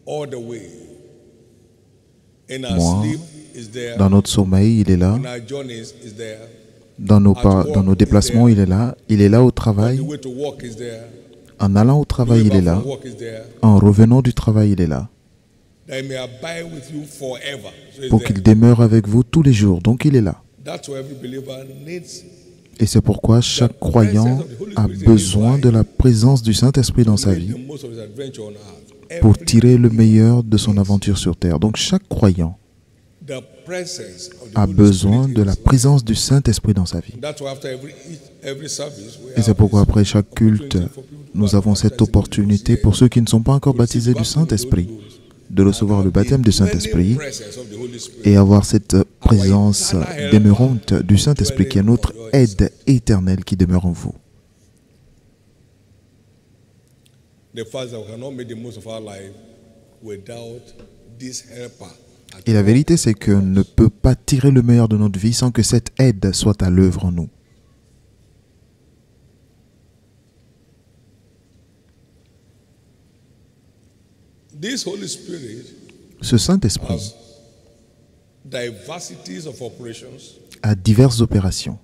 Moi, dans notre sommeil, il est là. Dans nos déplacements, il est là. Il est là au travail. En allant au travail, il est là. En revenant du travail, il est là. Pour qu'il demeure avec vous tous les jours. Donc, il est là. Et c'est pourquoi chaque croyant a besoin de la présence du Saint-Esprit dans sa vie pour tirer le meilleur de son aventure sur terre. Donc, chaque croyant a besoin de la présence du Saint-Esprit dans sa vie. Et c'est pourquoi après chaque culte, nous avons cette opportunité pour ceux qui ne sont pas encore baptisés du Saint-Esprit de recevoir le baptême du Saint-Esprit et avoir cette présence demeurante du Saint-Esprit qui est notre aide éternelle qui demeure en vous. Et la vérité, c'est qu'on ne peut pas tirer le meilleur de notre vie sans que cette aide soit à l'œuvre en nous. Ce Saint-Esprit a diverses opérations,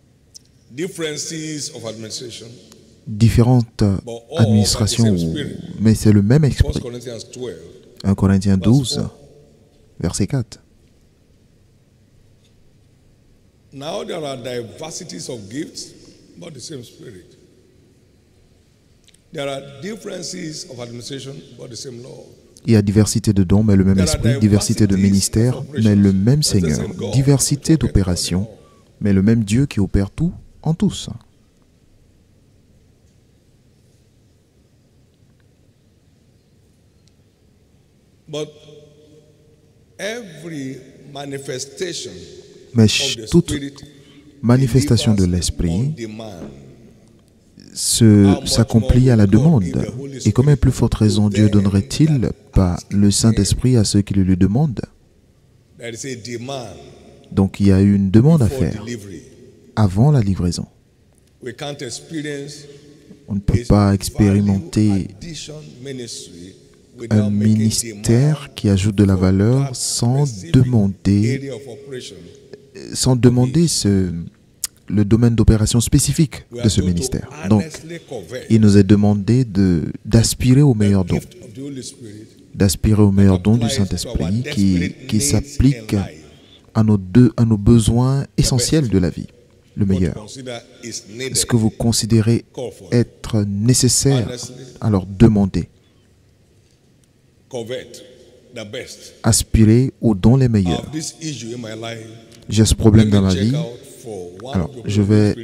différentes administrations, mais c'est le même esprit. 1 Corinthiens 12, verset 4. Now there are diversities of gifts, but the same Spirit. There are differences of administration, but the same Lord. Il y a diversité de dons, mais le même esprit, diversité de ministères, mais le même Seigneur, diversité d'opérations, mais le même Dieu qui opère tout en tous. Mais toute manifestation de l'esprit s'accomplit à la demande. Et comme à plus forte raison, Dieu donnerait-il pas le Saint-Esprit à ceux qui le lui demandent? Donc il y a une demande à faire avant la livraison. On ne peut pas expérimenter un ministère qui ajoute de la valeur sans demander le domaine d'opération spécifique de ce ministère. Donc, il nous est demandé d'aspirer au meilleur don, du Saint-Esprit qui s'applique à nos besoins essentiels de la vie, le meilleur. Ce que vous considérez être nécessaire, alors demandez. Aspirez aux dons les meilleurs. J'ai ce problème dans ma vie. Alors, je vais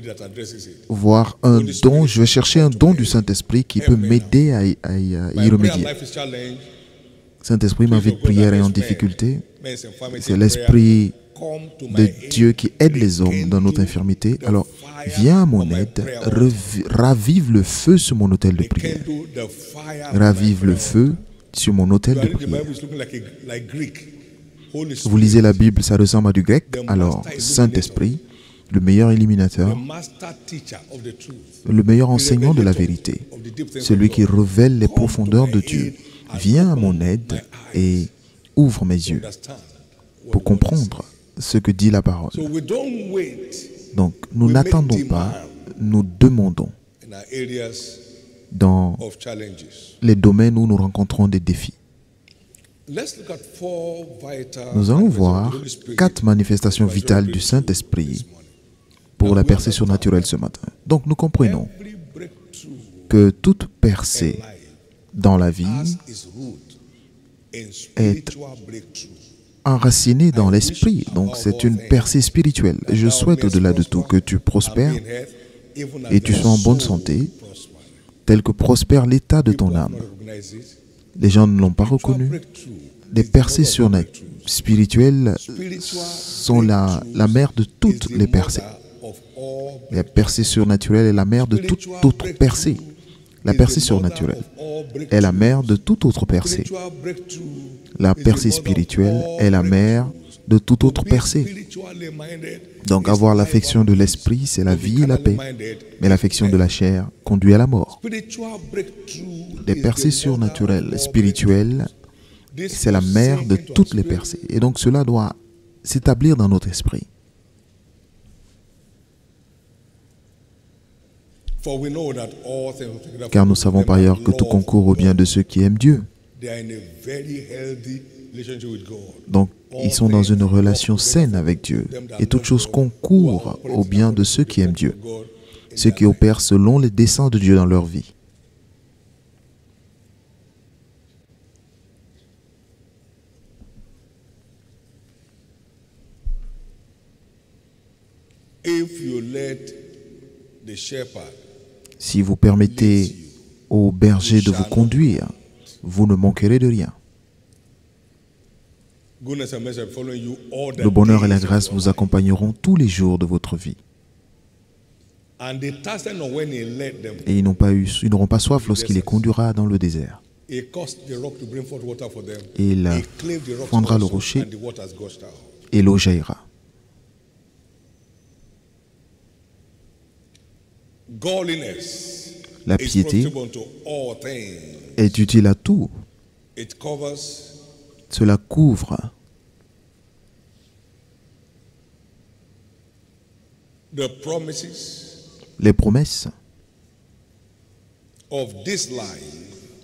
voir un don, je vais chercher un don du Saint-Esprit qui peut m'aider à y remédier. Saint-Esprit, ma vie de prière est en difficulté. C'est l'Esprit de Dieu qui aide les hommes dans notre infirmité. Alors, viens à mon aide, ravive le feu sur mon autel de prière. Ravive le feu sur mon autel de prière. Vous lisez la Bible, ça ressemble à du grec. Alors, Saint-Esprit, le meilleur illuminateur, le meilleur enseignant de la vérité, celui qui révèle les profondeurs de Dieu, viens à mon aide et ouvre mes yeux pour comprendre ce que dit la parole. Donc, nous n'attendons pas, nous demandons dans les domaines où nous rencontrons des défis. Nous allons voir 4 manifestations vitales du Saint-Esprit pour la percée surnaturelle ce matin. Donc nous comprenons que toute percée dans la vie est enracinée dans l'esprit. Donc c'est une percée spirituelle. Je souhaite au-delà de tout que tu prospères et tu sois en bonne santé, tel que prospère l'état de ton âme. Les gens ne l'ont pas reconnu. Les percées spirituelles sont la mère de toutes les percées. La percée surnaturelle est la mère de toute autre percée. La percée surnaturelle est la mère de toute autre percée. La percée spirituelle est la mère de toute autre percée. Donc avoir l'affection de l'esprit, c'est la vie et la paix. Mais l'affection de la chair conduit à la mort. Les percées surnaturelles, spirituelles, C'est la mère de toutes les percées. Et donc cela doit s'établir dans notre esprit. Car nous savons par ailleurs que tout concourt au bien de ceux qui aiment Dieu. Donc, ils sont dans une relation saine avec Dieu. Et toute chose concourt au bien de ceux qui aiment Dieu, ceux qui opèrent selon les desseins de Dieu dans leur vie. Si vous permettez au berger de vous conduire, vous ne manquerez de rien. Le bonheur et la grâce vous accompagneront tous les jours de votre vie. Et ils n'auront pas soif lorsqu'il les conduira dans le désert. Et il fendra le rocher et l'eau jaillira. La piété est utile à tout. Cela couvre les promesses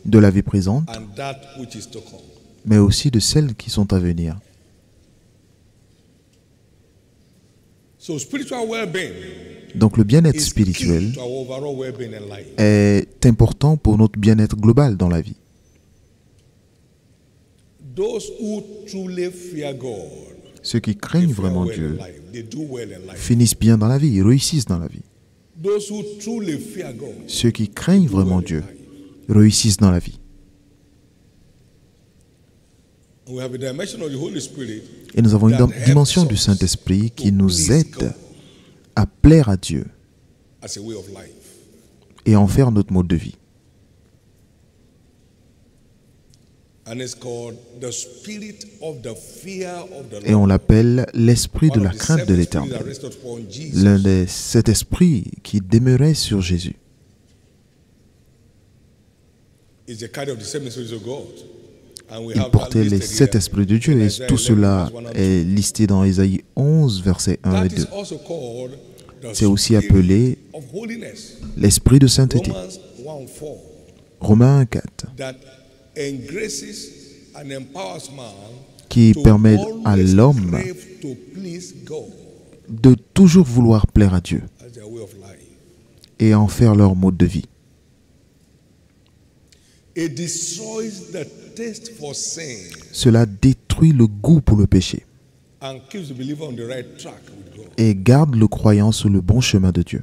de la vie présente, mais aussi de celles qui sont à venir. Donc le bien-être spirituel est important pour notre bien-être global dans la vie. Ceux qui craignent vraiment Dieu finissent bien dans la vie, ils réussissent dans la vie. Ceux qui craignent vraiment Dieu réussissent dans la vie. Et nous avons une dimension du Saint-Esprit qui nous aide à plaire à Dieu et à en faire notre mode de vie. Et on l'appelle l'esprit de la crainte de l'Éternel. Cet esprit qui demeurait sur Jésus. Il portait les 7 esprits de Dieu et tout cela est listé dans Ésaïe 11, versets 1 et 2. C'est aussi appelé l'esprit de sainteté. Romains 1,4. Qui permet à l'homme de toujours vouloir plaire à Dieu et en faire leur mode de vie. Cela détruit le goût pour le péché et garde le croyant sur le bon chemin de Dieu.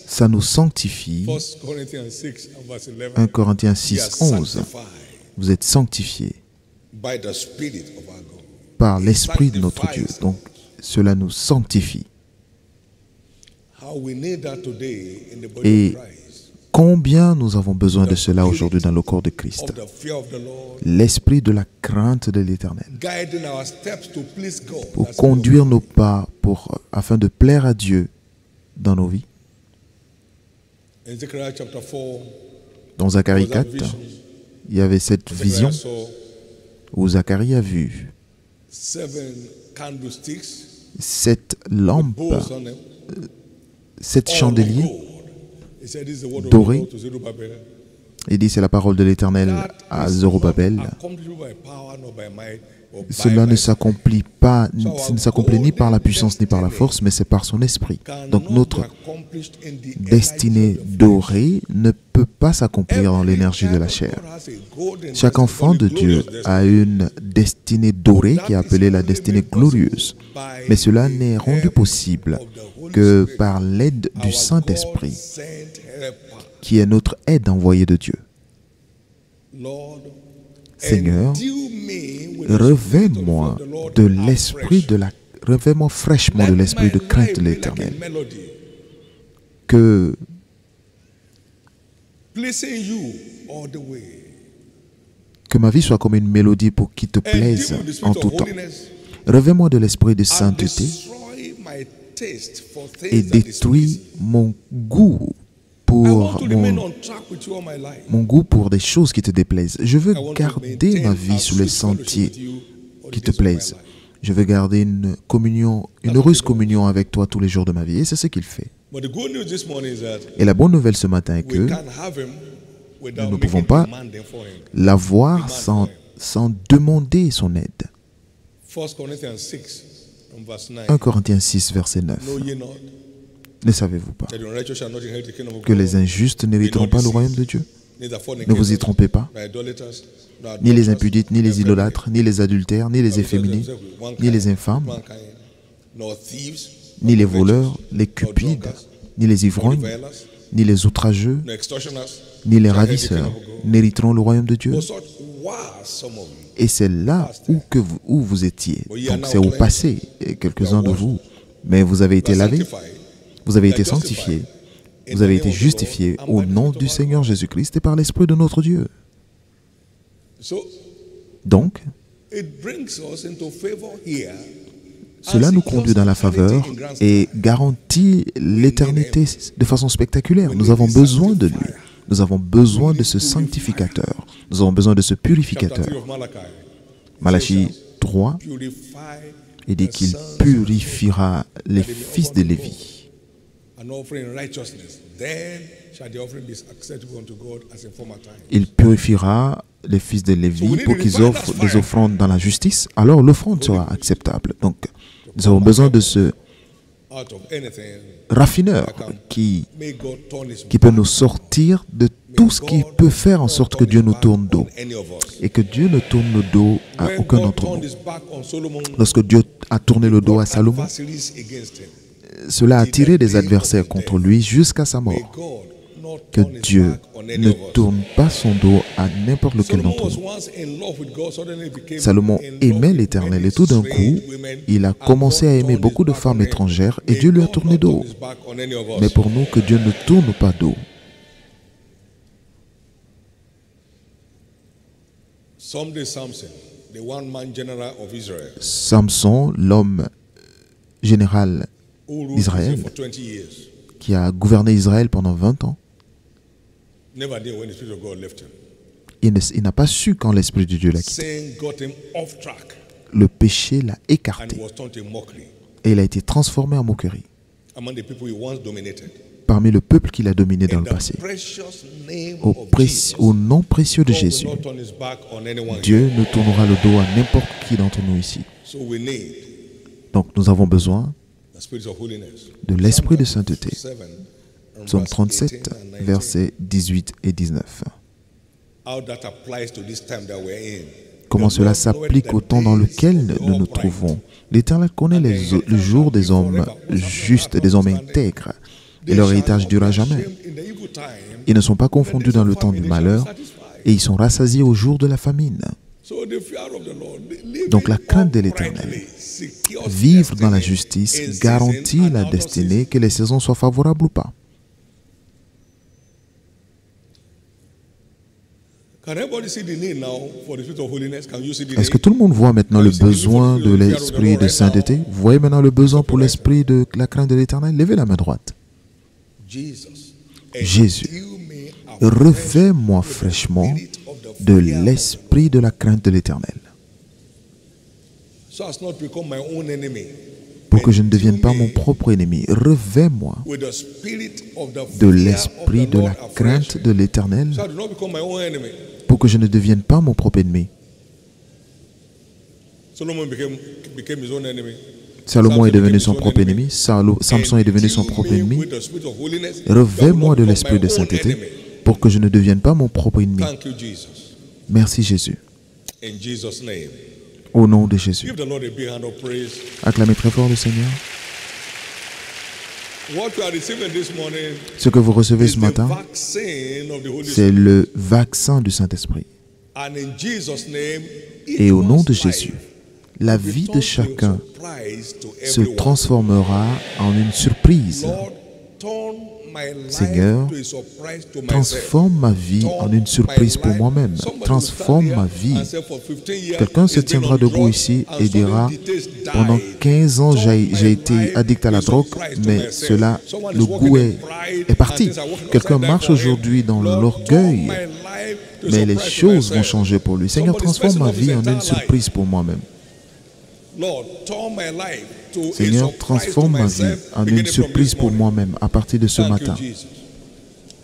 Ça nous sanctifie. 1 Corinthiens 6, 11. Vous êtes sanctifiés par l'Esprit de notre Dieu. Donc, cela nous sanctifie. Et combien nous avons besoin de cela aujourd'hui dans le corps de Christ. L'esprit de la crainte de l'Éternel. Pour conduire nos pas, afin de plaire à Dieu dans nos vies. Dans Zacharie 4, il y avait cette vision où Zacharie a vu 7 lampes, 7 chandeliers dorés. Il dit c'est la parole de l'Éternel à Zorobabel. Cela ne s'accomplit ni par la puissance ni par la force, mais c'est par son esprit. Donc notre destinée dorée ne peut pas s'accomplir dans l'énergie de la chair. Chaque enfant de Dieu a une destinée dorée qui est appelée la destinée glorieuse. Mais cela n'est rendu possible que par l'aide du Saint-Esprit, qui est notre aide envoyée de Dieu. Seigneur, revêt-moi de l'esprit revêt-moi fraîchement de l'esprit de crainte de l'Éternel. Que ma vie soit comme une mélodie pour qui te plaise en tout temps. Revêt-moi de l'esprit de sainteté et détruis mon goût pour mon goût pour des choses qui te déplaisent. Je veux garder ma vie sous les sentiers qui te plaisent. Je veux garder une heureuse communion avec toi tous les jours de ma vie. Et c'est ce qu'il fait. Et la bonne nouvelle ce matin est que nous ne pouvons pas l'avoir sans demander son aide. 1 Corinthiens 6, verset 9. Ne savez-vous pas que les injustes n'hériteront pas le royaume de Dieu? Ne vous y trompez pas. Ni les impudiques, ni les idolâtres, ni les adultères, ni les efféminés, ni les infâmes, ni les voleurs, les cupides, ni les ivrognes, ni les outrageux, ni les ravisseurs n'hériteront le royaume de Dieu. Et c'est là où vous étiez. Donc c'est au passé, quelques-uns de vous. Mais vous avez été lavés, vous avez été sanctifiés, vous avez été justifiés au nom du Seigneur Jésus-Christ et par l'Esprit de notre Dieu. Donc, cela nous conduit dans la faveur et garantit l'éternité de façon spectaculaire. Nous avons besoin de lui. Nous avons besoin de ce sanctificateur. Nous avons besoin de ce purificateur. Malachie 3, il dit qu'il purifiera les fils de Lévi. Il purifiera les fils de Lévi pour qu'ils offrent des offrandes dans la justice. Alors l'offrande sera acceptable. Donc, nous avons besoin de ce raffineur qui peut nous sortir de tout ce qui peut faire en sorte que Dieu nous tourne dos. Et que Dieu ne tourne le dos à aucun d'entre nous. Lorsque Dieu a tourné le dos à Salomon, cela a attiré des adversaires contre lui jusqu'à sa mort. Que Dieu ne tourne pas son dos à n'importe lequel d'entre nous. Salomon aimait l'Éternel et tout d'un coup, il a commencé à aimer beaucoup de femmes étrangères et Dieu lui a tourné dos. Mais pour nous, que Dieu ne tourne pas dos. Samson, l'homme général d'Israël, qui a gouverné Israël pendant 20 ans, il n'a pas su quand l'Esprit de Dieu l'a quitté. Le péché l'a écarté et il a été transformé en moquerie parmi le peuple qu'il a dominé dans le passé. Au nom précieux de Jésus, Dieu ne tournera le dos à n'importe qui d'entre nous ici. Donc nous avons besoin de l'Esprit de sainteté. Psaume 37, versets 18 et 19. Comment cela s'applique au temps dans lequel nous nous trouvons. L'Éternel connaît le jour des hommes justes, des hommes intègres, et leur héritage durera jamais. Ils ne sont pas confondus dans le temps du malheur, et ils sont rassasiés au jour de la famine. Donc la crainte de l'Éternel, vivre dans la justice, garantit la destinée, que les saisons soient favorables ou pas. Est-ce que tout le monde voit maintenant le besoin de l'esprit de sainteté? Vous voyez maintenant le besoin pour l'esprit de la crainte de l'Éternel? Levez la main droite. Jésus, revêt-moi fraîchement de l'esprit de la crainte de l'Éternel, pour que je ne devienne pas mon propre ennemi. Revêt-moi de l'esprit de la crainte de l'Éternel, pour que je ne devienne pas mon propre ennemi. Salomon est devenu son propre ennemi. Samson est devenu son propre ennemi. Revêt-moi de l'esprit de sainteté, pour que je ne devienne pas mon propre ennemi. Merci Jésus. Au nom de Jésus. Acclamez très fort le Seigneur. Ce que vous recevez ce matin, c'est le vaccin du Saint-Esprit. Et au nom de Jésus, la vie de chacun se transformera en une surprise. Seigneur, transforme ma vie en une surprise pour moi-même. Transforme ma vie. Quelqu'un se tiendra debout ici et dira, pendant 15 ans, j'ai été addict à la drogue, mais le goût est parti. Quelqu'un marche aujourd'hui dans l'orgueil, mais les choses vont changer pour lui. Seigneur, transforme ma vie en une surprise pour moi-même. Seigneur, transforme ma vie en une surprise pour moi-même à partir de ce matin.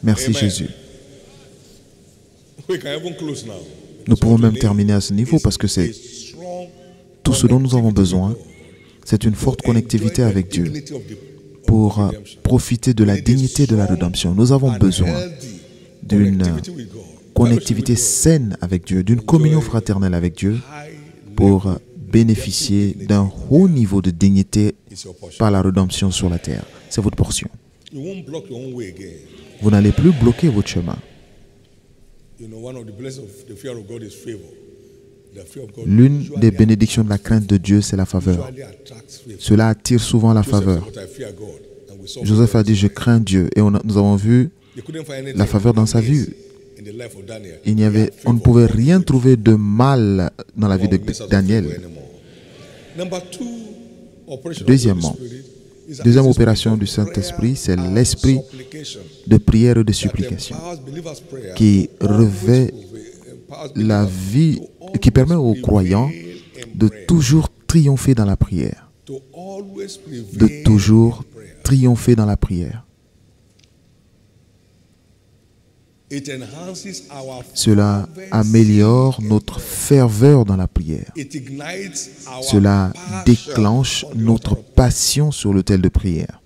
Merci Jésus. Nous pouvons même terminer à ce niveau parce que c'est tout ce dont nous avons besoin. C'est une forte connectivité avec Dieu pour profiter de la dignité de la rédemption. Nous avons besoin d'une connectivité saine avec Dieu, d'une communion fraternelle avec Dieu pour bénéficier d'un haut niveau de dignité par la rédemption sur la terre. C'est votre portion. Vous n'allez plus bloquer votre chemin. L'une des bénédictions de la crainte de Dieu, c'est la faveur. Cela attire souvent la faveur. Joseph a dit, je crains Dieu. Et nous avons vu la faveur dans sa vie. On ne pouvait rien trouver de mal dans la vie de Daniel. Deuxième opération du Saint-Esprit, c'est l'esprit de prière et de supplication qui revêt la vie, qui permet aux croyants de toujours triompher dans la prière. De toujours triompher dans la prière. Cela améliore notre ferveur dans la prière. Cela déclenche notre passion sur l'autel de prière.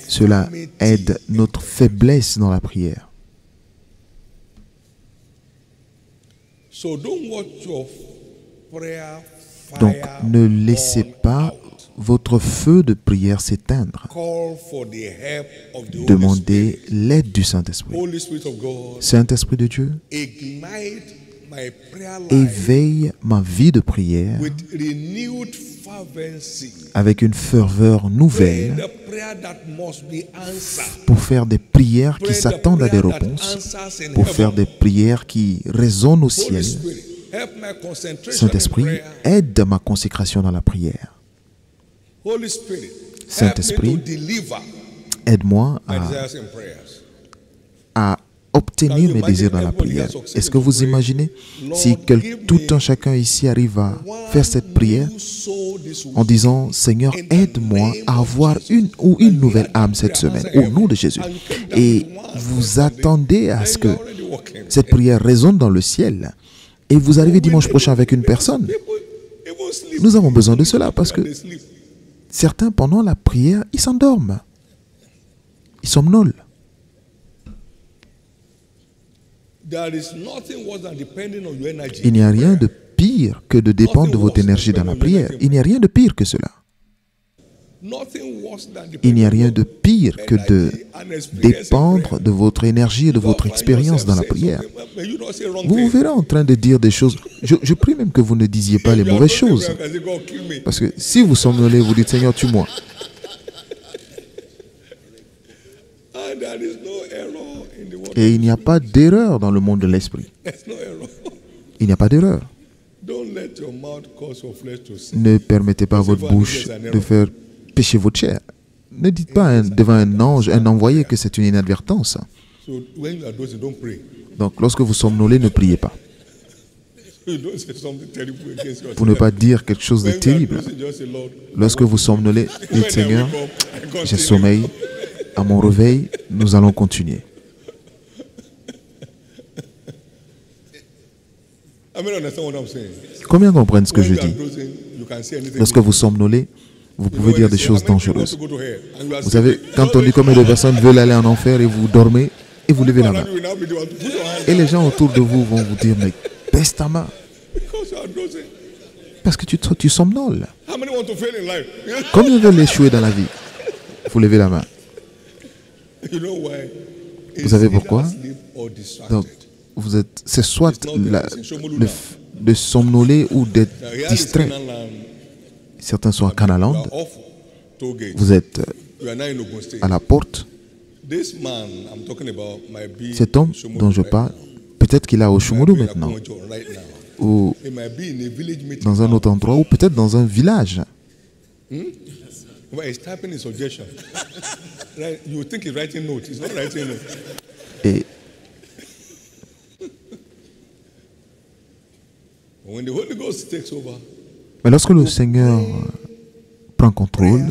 Cela aide notre faiblesse dans la prière. Donc, ne laissez pas votre feu de prière s'éteindre. Demandez l'aide du Saint-Esprit. Saint-Esprit de Dieu, éveille ma vie de prière avec une ferveur nouvelle pour faire des prières qui s'attendent à des réponses, pour faire des prières qui résonnent au ciel. Saint-Esprit, aide ma consécration dans la prière. Saint-Esprit, aide-moi à obtenir mes désirs dans la prière. Est-ce que vous imaginez si tout un chacun ici arrive à faire cette prière en disant, Seigneur, aide-moi à avoir une nouvelle âme cette semaine, au nom de Jésus. Et vous attendez à ce que cette prière résonne dans le ciel. Et vous arrivez dimanche prochain avec une personne. Nous avons besoin de cela parce que certains, pendant la prière, ils s'endorment. Ils somnolent. Il n'y a rien de pire que de dépendre de votre énergie dans la prière. Il n'y a rien de pire que cela. Il n'y a rien de pire que de dépendre de votre énergie et de votre expérience dans la prière. Vous vous verrez en train de dire des choses. Je prie même que vous ne disiez pas les mauvaises choses. Parce que si vous somnolez, vous dites, Seigneur, tue-moi. Et il n'y a pas d'erreur dans le monde de l'esprit. Il n'y a pas d'erreur. Ne permettez pas à votre bouche de faire pécher votre chair. Ne dites pas devant un ange, un envoyé, que c'est une inadvertance. Donc, lorsque vous somnolez, ne priez pas. Pour ne pas dire quelque chose de terrible. Lorsque vous somnolez, dites, Seigneur, j'ai sommeil. À mon réveil, nous allons continuer. Combien comprennent ce que je dis? Lorsque vous somnolez, vous pouvez dire des choses dangereuses. Vous savez, quand on dit combien de personnes veulent aller en enfer et vous dormez et vous levez la main. Et les gens autour de vous vont vous dire, mais baisse ta main. Parce que tu somnoles. Combien veulent échouer dans la vie? Vous levez la main. Vous savez pourquoi? Donc, c'est soit de somnoler ou d'être distrait. Certains sont à Canaland. Vous êtes We are now in Ogun State. à la porte. This man I'm talking about might be Cet homme dont je parle, peut-être qu'il est à Oshumudu maintenant, right now. ou It might be in a village meeting. dans un autre endroit, ou peut-être dans un village. Well, he's typing his suggestion. Right? You think he's writing notes. He's not writing notes. Et When the Holy Ghost takes over, mais lorsque le Seigneur prend contrôle,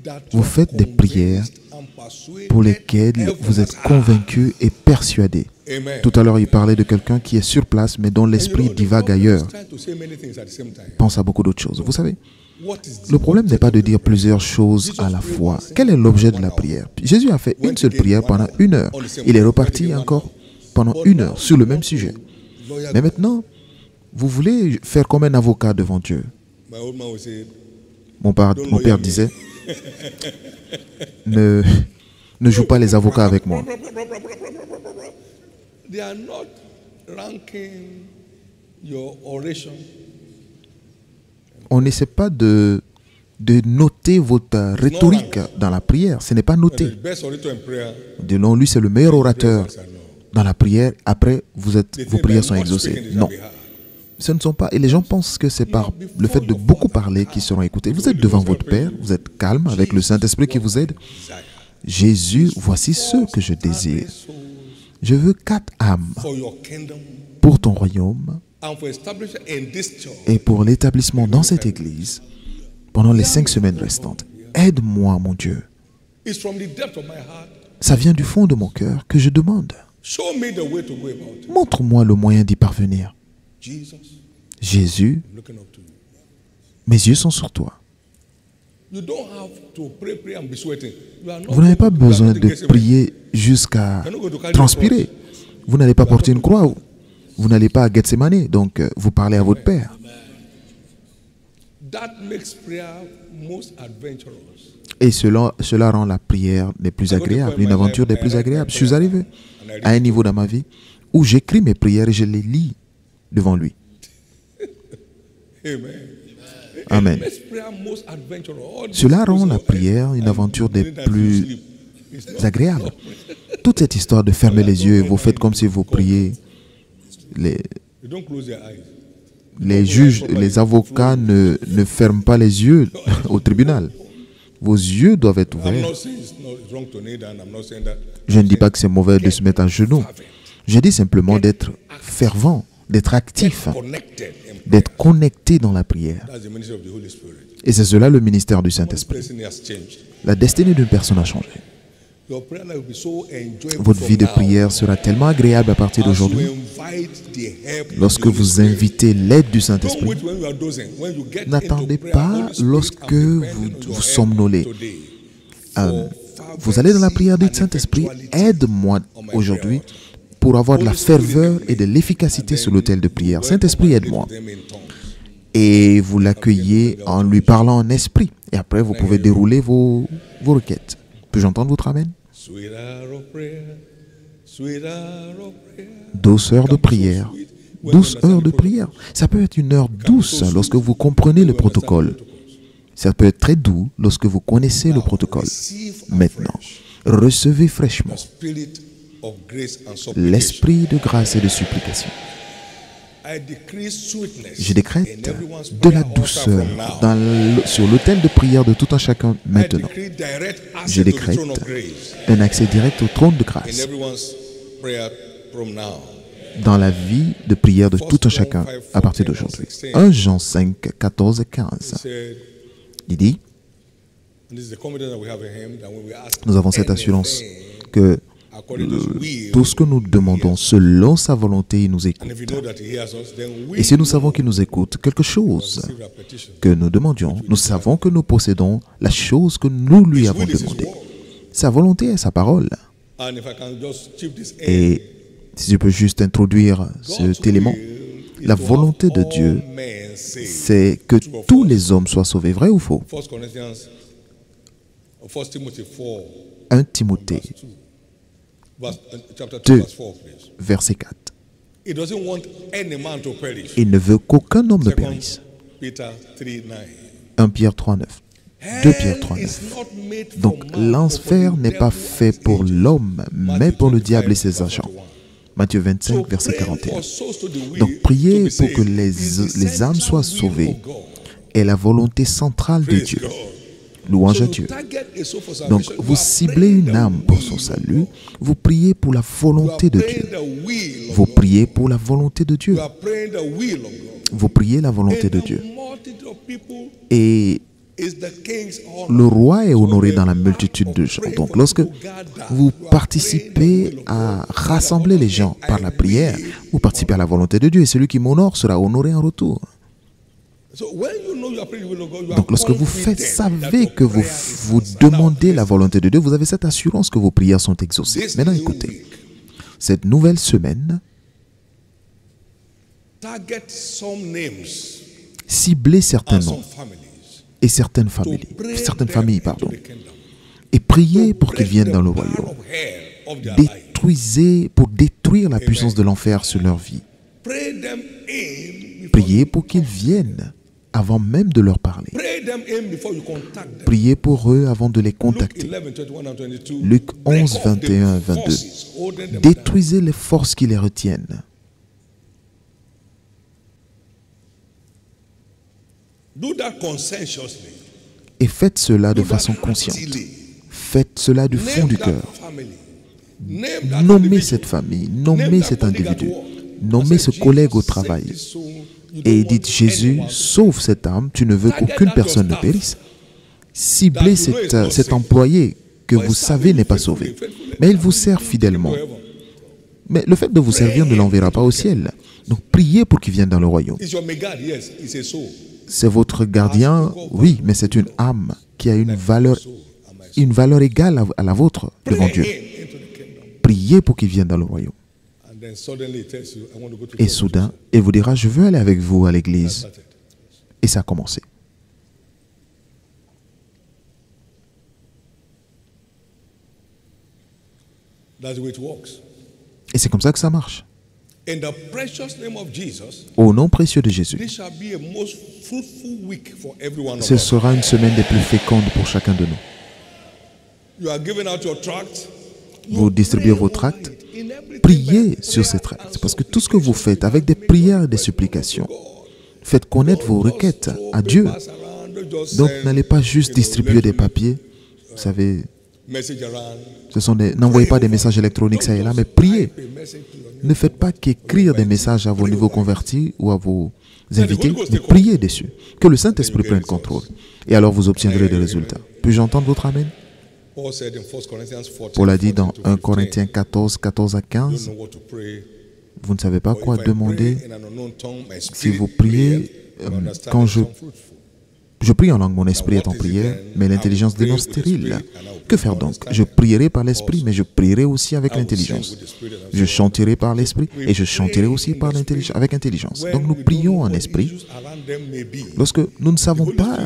that vous faites des prières and persuade pour lesquelles vous êtes convaincus et persuadés. Amen. Tout à l'heure, il parlait de quelqu'un qui est sur place, mais dont l'esprit divague ailleurs, Trying to say many things at the same time. pense à beaucoup d'autres choses. Vous savez, What is le problème n'est pas de dire plusieurs choses à la fois. Quel est l'objet de la prière? Jésus a fait une seule prière pendant 1 heure. Il est reparti encore pendant 1 heure sur le même sujet. Mais maintenant, vous voulez faire comme un avocat devant Dieu. my old man will say? Mon père disait, ne joue pas les avocats avec moi. They are not ranking your oration. On n'essaie pas de noter votre rhétorique dans la prière. Ce n'est pas The noté. best orator in prayer. Selon lui, c'est le meilleur orateur dans la prière. Après, vos prières sont exaucées. Non. Ce ne sont pas. Et les gens pensent que c'est par le fait de beaucoup parler qu'ils seront écoutés. Vous êtes devant votre Père, vous êtes calme avec le Saint-Esprit qui vous aide. Jésus, voici ce que je désire. Je veux 4 âmes For your kingdom pour ton royaume and for establishment in this church. et pour l'établissement dans cette église pendant les 5 semaines restantes. Aide-moi, mon Dieu. It's from the depth of my heart. Ça vient du fond de mon cœur que je demande. Show me the way to go about it. Montre-moi le moyen d'y parvenir. Jesus, Jésus, I'm looking up to you. mes yeux sont sur toi. You don't have to pray and be sweating. You are not Vous n'avez pas going to besoin the de Gethsemane. prier jusqu'à transpirer. Vous n'allez pas porter une croix. Vous n'allez pas à Gethsemane. Donc, vous parlez à votre Père. That makes prayer most adventurous. Et cela rend la prière des plus agréables, une aventure des plus agréables. Je suis arrivé à un niveau dans ma vie où j'écris mes prières et je les lis devant lui. Amen. Amen. It makes prayer most adventurous. All this Cela rend la of prière une aventure des doing that you plus sleep. It's not- agréables. Toute cette histoire de fermer les yeux et vous faites comme si vous priez. Les You don't close your eyes. juges, les avocats ne ferment pas les yeux au tribunal. Vos yeux doivent être I'm ouverts. not saying it's wrong to kneel down. I'm not saying that. Je ne dis pas que c'est mauvais de se mettre à genoux. Je dis simplement d'être fervent, d'être actif, Connected. And d'être connecté dans la prière. that's the ministry of the Holy Spirit. Et c'est cela le ministère du Saint-Esprit. Destiny has changed. La destinée d'une personne a changé. Your prayer life will be so enjoyable Votre from vie de now. prière sera tellement agréable à partir As you d'aujourd'hui. invite the help of Lorsque the Holy vous Spirit. invitez l'aide du Don't Saint-Esprit, wait when you are dozing. When you get n'attendez into prayer, pas Holy Spirit, lorsque I'm vous depending on your vous help somnolez. today. Vous allez dans la prière du Saint-Esprit. Aide-moi aujourd'hui pour avoir de la ferveur et de l'efficacité sur l'autel de prière. Saint-Esprit, aide-moi. Et vous l'accueillez en lui parlant en esprit. Et après, vous pouvez dérouler vos requêtes. Puis-je entendre votre amen? Sweet hour of prayer, sweet hour of prayer. Douce heure de prière. Douce heure de prière. Ça peut être une heure douce lorsque vous comprenez le protocole. Ça peut être très doux lorsque vous connaissez le protocole. Maintenant, recevez fraîchement The spirit of grace and supplication. l'esprit de grâce et de supplication. I decree sweetness Je in décrète everyone's de la prayer altar douceur from now. sur l'autel de prière de tout un chacun I maintenant. decree direct Je access to the décrète throne of grace un accès direct au trône de in grâce everyone's prayer from now. dans la vie de prière de tout un chacun à partir d'aujourd'hui. 1 Jean 5, 14 et 15. He said, Il dit, and this is the confidence that we have in him, that when we ask nous avons cette assurance anything que according to his will, tout ce que nous demandons selon sa volonté, il nous and écoute. if we know that he hears us, then we Et si nous savons qu'il nous écoute, quelque chose receive our petition. que nous demandions, nous savons que nous possédons la chose que nous lui His avons will is his demandée. word. Sa volonté est sa parole. And if I can just chip this in, Et si je peux juste introduire cet élément, la volonté de Dieu, c'est que tous les hommes soient sauvés, vrai ou faux? 1 Corinthians, 1 Timothy 4, 1 Timothée chapter 2, 2, verse 4, please. verset 4. He doesn't want any man to perish. Il ne veut qu'aucun homme ne 2 périsse. Peter 3, 9. 1 Pierre 3, 9. 2 Pierre 3,9. Donc l'enfer n'est pas fait pour l'homme, mais pour le diable et ses agents. Matthieu 25, verset 41. Donc priez pour que les âmes soient sauvées est la volonté centrale de Dieu. Louange à Dieu. Donc vous ciblez une âme pour son salut, vous priez pour la volonté de Dieu. Vous priez pour la volonté de Dieu. Vous priez la volonté de Dieu. Et le roi est honoré dans la multitude de gens. Donc lorsque vous participez à rassembler les gens par la prière, vous participez à la volonté de Dieu et celui qui m'honore sera honoré en retour. Donc lorsque vous savez que vous demandez la volonté de Dieu, vous avez cette assurance que vos prières sont exaucées. Maintenant écoutez, cette nouvelle semaine, ciblez certains noms et certaines familles, et priez pour qu'ils viennent dans le royaume. Détruisez pour détruire la puissance de l'enfer sur leur vie. Priez pour qu'ils viennent avant même de leur parler. Priez pour eux avant de les contacter. Luc 11, 21 et 22. Détruisez les forces qui les retiennent. Et faites cela de façon consciente. Faites cela du fond du cœur. Nommez cette famille, nommez cet individu, nommez ce collègue au travail. Et dites, Jésus, sauve cette âme, tu ne veux qu'aucune personne ne périsse. Ciblez cet employé que vous savez n'est pas sauvé, mais il vous sert fidèlement. Mais le fait de vous servir ne l'enverra pas au ciel. Donc priez pour qu'il vienne dans le royaume. C'est votre gardien, oui, mais c'est une âme qui a une valeur égale à la vôtre devant Dieu. Priez pour qu'il vienne dans le royaume. Et soudain, il vous dira, je veux aller avec vous à l'église. Et ça a commencé. Et c'est comme ça que ça marche. Au nom précieux de Jésus, ce sera une semaine des plus fécondes pour chacun de nous. Vous distribuez vos tracts, priez sur ces tracts, parce que tout ce que vous faites avec des prières et des supplications, faites connaître vos requêtes à Dieu. Donc n'allez pas juste distribuer des papiers, vous savez, n'envoyez pas des messages électroniques ça et là, mais priez. Ne faites pas qu'écrire des messages à vos nouveaux convertis ou à vos invités, mais priez dessus. Que le Saint-Esprit prenne contrôle. Et alors vous obtiendrez des résultats. Puis-je entendre votre amen? Paul a dit dans 1 Corinthiens 14, 14 à 15, vous ne savez pas quoi demander si vous priez. Quand je prie en langue, mon esprit est en prière, mais l'intelligence demeure stérile. Que faire donc? Je prierai par l'esprit, mais je prierai aussi avec l'intelligence. Je chanterai par l'esprit et je chanterai aussi avec intelligence. Donc nous prions en esprit lorsque nous ne savons pas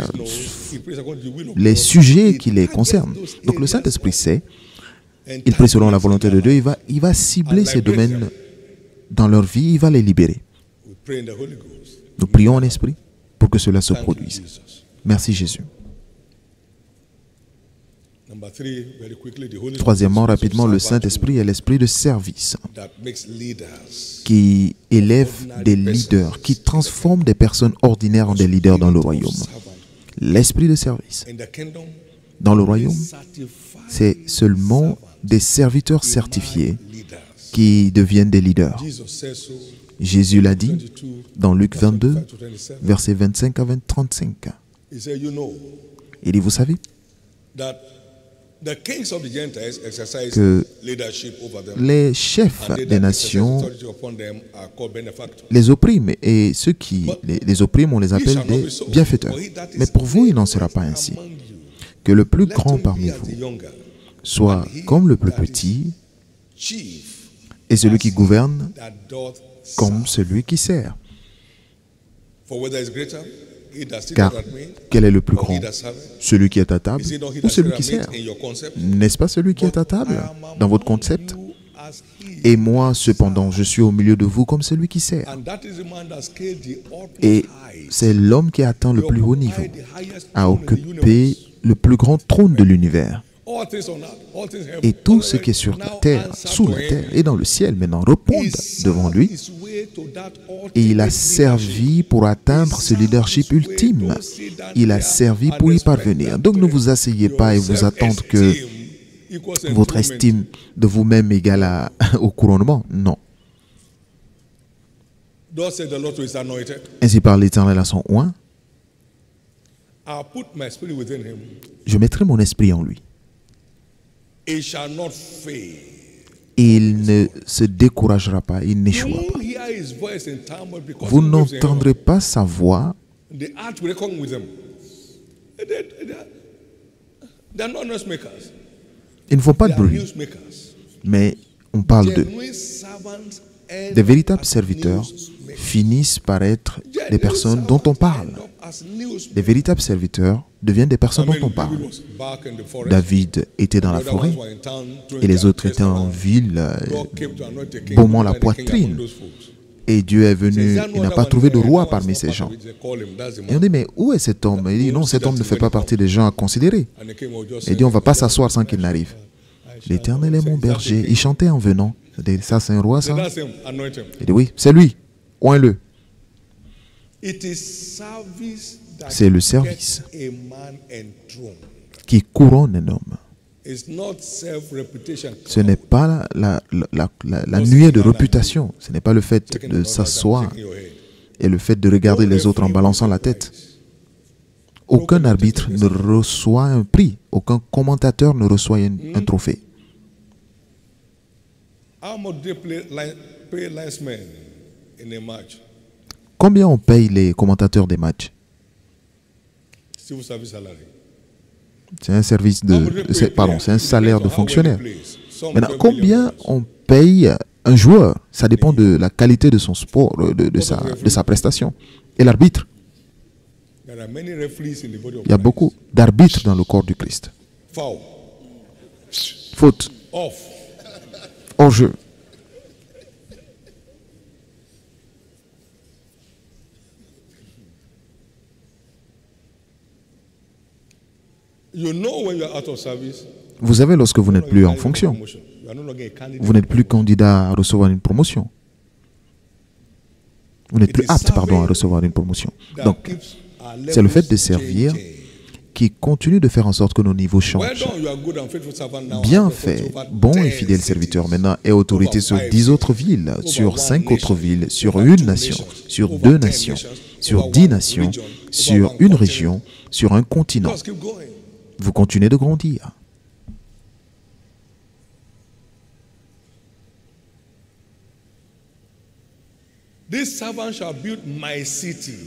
les sujets qui les concernent. Donc le Saint-Esprit sait, il prie selon la volonté de Dieu, il va cibler ces domaines dans leur vie, il va les libérer. Nous prions en esprit pour que cela se produise. Merci Jésus. Troisièmement, rapidement, le Saint-Esprit est l'esprit de service qui élève des leaders, qui transforme des personnes ordinaires en des leaders dans le royaume. L'esprit de service. Dans le royaume, c'est seulement des serviteurs certifiés qui deviennent des leaders. Jésus l'a dit dans Luc 22, versets 25 à 35. Il dit, vous savez que les chefs des nations les oppriment et ceux qui les oppriment, on les appelle des bienfaiteurs. Mais pour vous, il n'en sera pas ainsi. Que le plus grand parmi vous soit comme le plus petit et celui qui gouverne comme celui qui sert. Car quel est le plus grand? Celui qui est à table ou celui qui sert? N'est-ce pas celui qui est à table dans votre concept? Et moi, cependant, je suis au milieu de vous comme celui qui sert. And that is the man that scaled the Et utmost heights. c'est l'homme qui atteint le plus haut niveau, a occupé le plus grand trône de l'univers. All things on earth, all things in heaven, Et tout all ce qui est sur la now terre, answer sous to la him. terre et dans le ciel, maintenant répondent He devant served lui. his way to that Et il a ultimate servi pour atteindre ce leadership ultime. Il a servi pour y parvenir. Donc ne vous asseyez pas et vous attendre que votre estime de vous-même égale au couronnement. Non. Thus said the Lord to his anointed, Ainsi parle l'Éternel à son oint. I'll put my spirit within him. Je mettrai mon esprit en lui. It shall not fail. Et il ne se découragera pas, il You n'échouera pas. won't hear his voice in time because Vous he lives in n'entendrez pas sa voix. heaven. The earth will reckon with them. They're not newsmakers. Ils ne font pas de They are bruit, newsmakers. mais on parle d'eux. Genuine servants end Des véritables as serviteurs newsmakers. finissent par être des Genuine personnes dont on servants parle. end up as newsmakers. Les véritables serviteurs deviennent des personnes dont on parle. David was back in the forest. David était dans la The other forêt ones were in town doing et les their autres étaient en testament. ville, God came to anoint the king, baumant la and the king among poitrine. those folks. Et Dieu est venu, Says, "There no il n'a other pas one trouvé de there, roi no parmi one's ces not gens. part of it." They call him, that's the Et on man. dit, mais où est cet homme? Il dit, non, cet homme ne fait pas partie des gens à considérer. And the king was just Il dit, on ne va saying, pas s'asseoir sans qu'il n'arrive. L'Éternel est mon berger. Il chantait en venant. Il dit, ça, c'est un roi, ça? that's him, anoint him. Il dit, oui, c'est lui. Oint-le. It is service that C'est le service gets a man enthroned. qui couronne un homme. It's not self-reputation. Ce n'est pas la nuée de réputation. Ce n'est pas le fait Taking de the s'asseoir shaking your head. et le fait de regarder les autres en balançant la tête. Aucun arbitre ne reçoit un prix. Aucun commentateur ne reçoit un trophée. How much do they pay linesmen in a match? Combien on paye les commentateurs des matchs? Civil service salary. C'est un service c'est un salaire de fonctionnaire. Some Maintenant, 12 combien million. on paye un joueur? Ça dépend de la qualité de son sport, de sa prestation. Et l'arbitre? There are many referees in the body of Il y a Christ. beaucoup d'arbitres dans le corps du Christ. Foul. Faute, Off. hors-jeu. You know when you are out of service. Vous savez, lorsque vous n'êtes plus en fonction, You are no longer a candidate. vous n'êtes plus candidat à recevoir une promotion. Vous n'êtes plus apte, pardon, à recevoir une promotion. That Donc, keeps our c'est le fait levels de servir changing. qui continue de faire en sorte que nos niveaux Well changent. done, you are good and faithful servant now. Bien Have fait, authority over bon et 10 fidèle serviteur, cities, maintenant est autorité over sur 5 10 autres cities, villes, over sur 1 5 autres nation, villes, sur over 1 2 nation, nations, sur over 2 10 nations, nations, sur over 10 1 nations, region, sur over 1 une continent. région, sur un continent. Just keep going. Vous continuez de grandir. This servant shall build my city,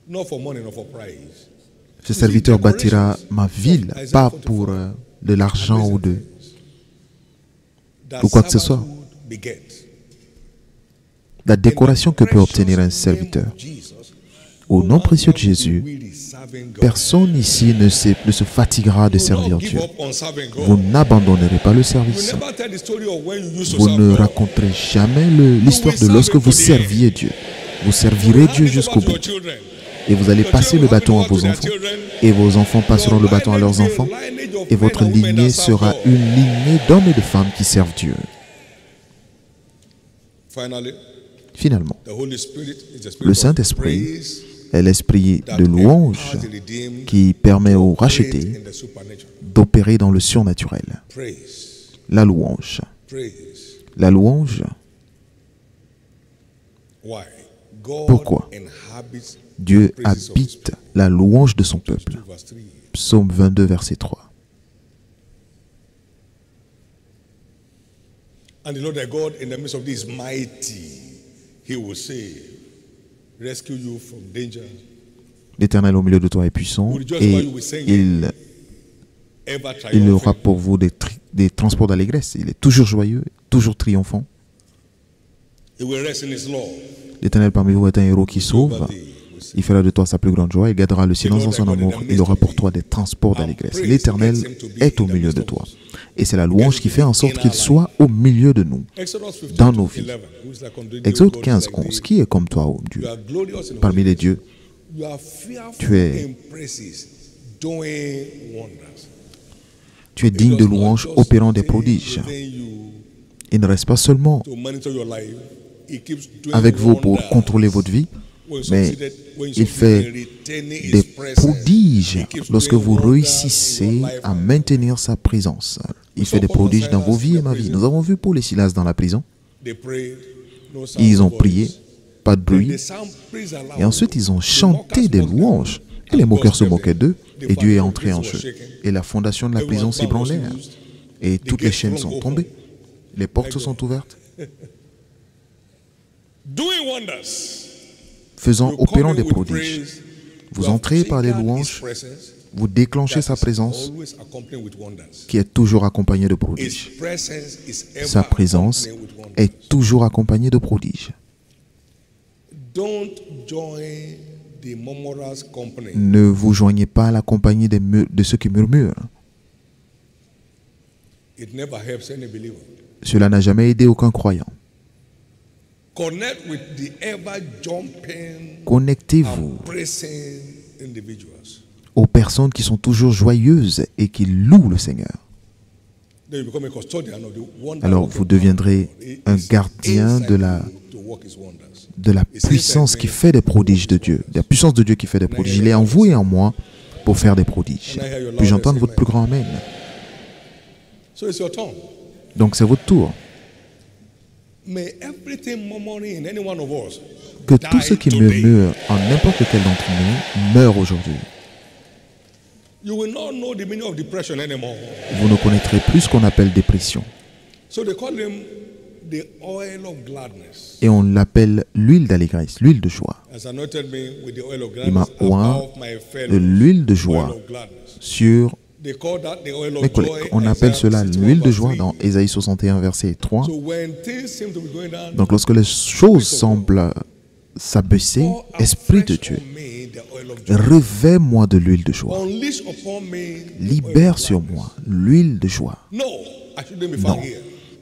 not for money, not for prize. Ce serviteur bâtira ma ville, pas pour de l'argent That ou quoi que ce soit. servanthood beget. La décoration que peut obtenir un serviteur. Au nom précieux de Jésus, personne ici ne se fatiguera de servir Dieu. Vous n'abandonnerez pas le service. Vous ne raconterez jamais l'histoire de lorsque vous serviez Dieu. Vous servirez Dieu jusqu'au bout. Et vous allez passer le bâton à vos enfants. Et vos enfants passeront le bâton à leurs enfants. Et votre lignée sera une lignée d'hommes et de femmes qui servent Dieu. Finalement, le Saint-Esprit est l'esprit de louange qui permet aux rachetés d'opérer dans le surnaturel. La louange. La louange. Pourquoi? Dieu habite la louange de son peuple. Psaume 22, verset 3. And the Lord thy God in the midst of this mighty, he will save, rescue you from danger. L'Éternel au milieu de toi est puissant et Ever il aura triumphant. pour vous des transports d'allégresse. Il est toujours joyeux, toujours triomphant. He will rest in his law. L'Éternel parmi vous est un héros qui sauve. Il fera de toi sa plus grande joie, il gardera le silence dans son amour, il aura pour toi des transports d'allégresse. L'Éternel est au milieu de toi. Et c'est la louange qui fait en sorte qu'il soit au milieu de nous, dans nos vies. Exode 15, 11. Qui est comme toi, ô Dieu? Parmi les dieux, tu es digne de louange, opérant des prodiges. Il ne reste pas seulement avec vous pour contrôler votre vie, mais il fait des prodiges lorsque vous réussissez à maintenir sa présence. Il fait des prodiges dans vos vies et ma vie. Nous avons vu Paul et Silas dans la prison. Ils ont prié, pas de bruit. Et ensuite, ils ont chanté des louanges. Et les moqueurs se moquaient d'eux. Et Dieu est entré en jeu. Et la fondation de la prison s'ébranlait. Et toutes les chaînes sont tombées. Les portes se sont ouvertes. Faisant, opérant des prodiges. Vous entrez par les louanges, vous déclenchez sa présence qui est toujours accompagnée de prodiges. Sa présence est toujours accompagnée de prodiges. Ne vous joignez pas à la compagnie de ceux qui murmurent. Cela n'a jamais aidé aucun croyant. Connectez-vous aux personnes qui sont toujours joyeuses et qui louent le Seigneur. Alors vous deviendrez un gardien de la puissance qui fait des prodiges de Dieu. De la puissance de Dieu qui fait des prodiges. Il est en vous et en moi pour faire des prodiges. Puis-je entendre votre plus grand Amen? Donc c'est votre tour. Que tout ce qui murmure en n'importe lequel d'entre nous meure aujourd'hui. Vous ne connaîtrez plus ce qu'on appelle dépression. Et on l'appelle l'huile d'allégresse, l'huile de joie. Il m'a oint de l'huile de joie sur mes collègues. On appelle cela l'huile de joie dans Ésaïe 61, verset 3. Donc lorsque les choses semblent s'abaisser, Esprit de Dieu, revêt-moi de l'huile de joie. Libère sur moi l'huile de joie. Non,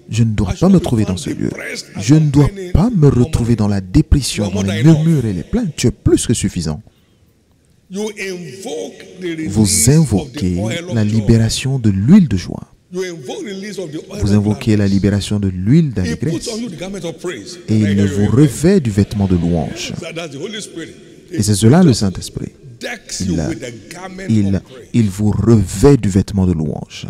je ne dois pas me trouver dans ce lieu. Je ne dois pas me retrouver dans la dépression, dans les murmures et les plaintes. Tu es plus que suffisant. Vous invoquez la libération de l'huile de joie. Vous invoquez la libération de l'huile d'allégresse. Et il vous revêt du vêtement de louange. Et c'est cela le Saint-Esprit. Il vous revêt du vêtement de louange.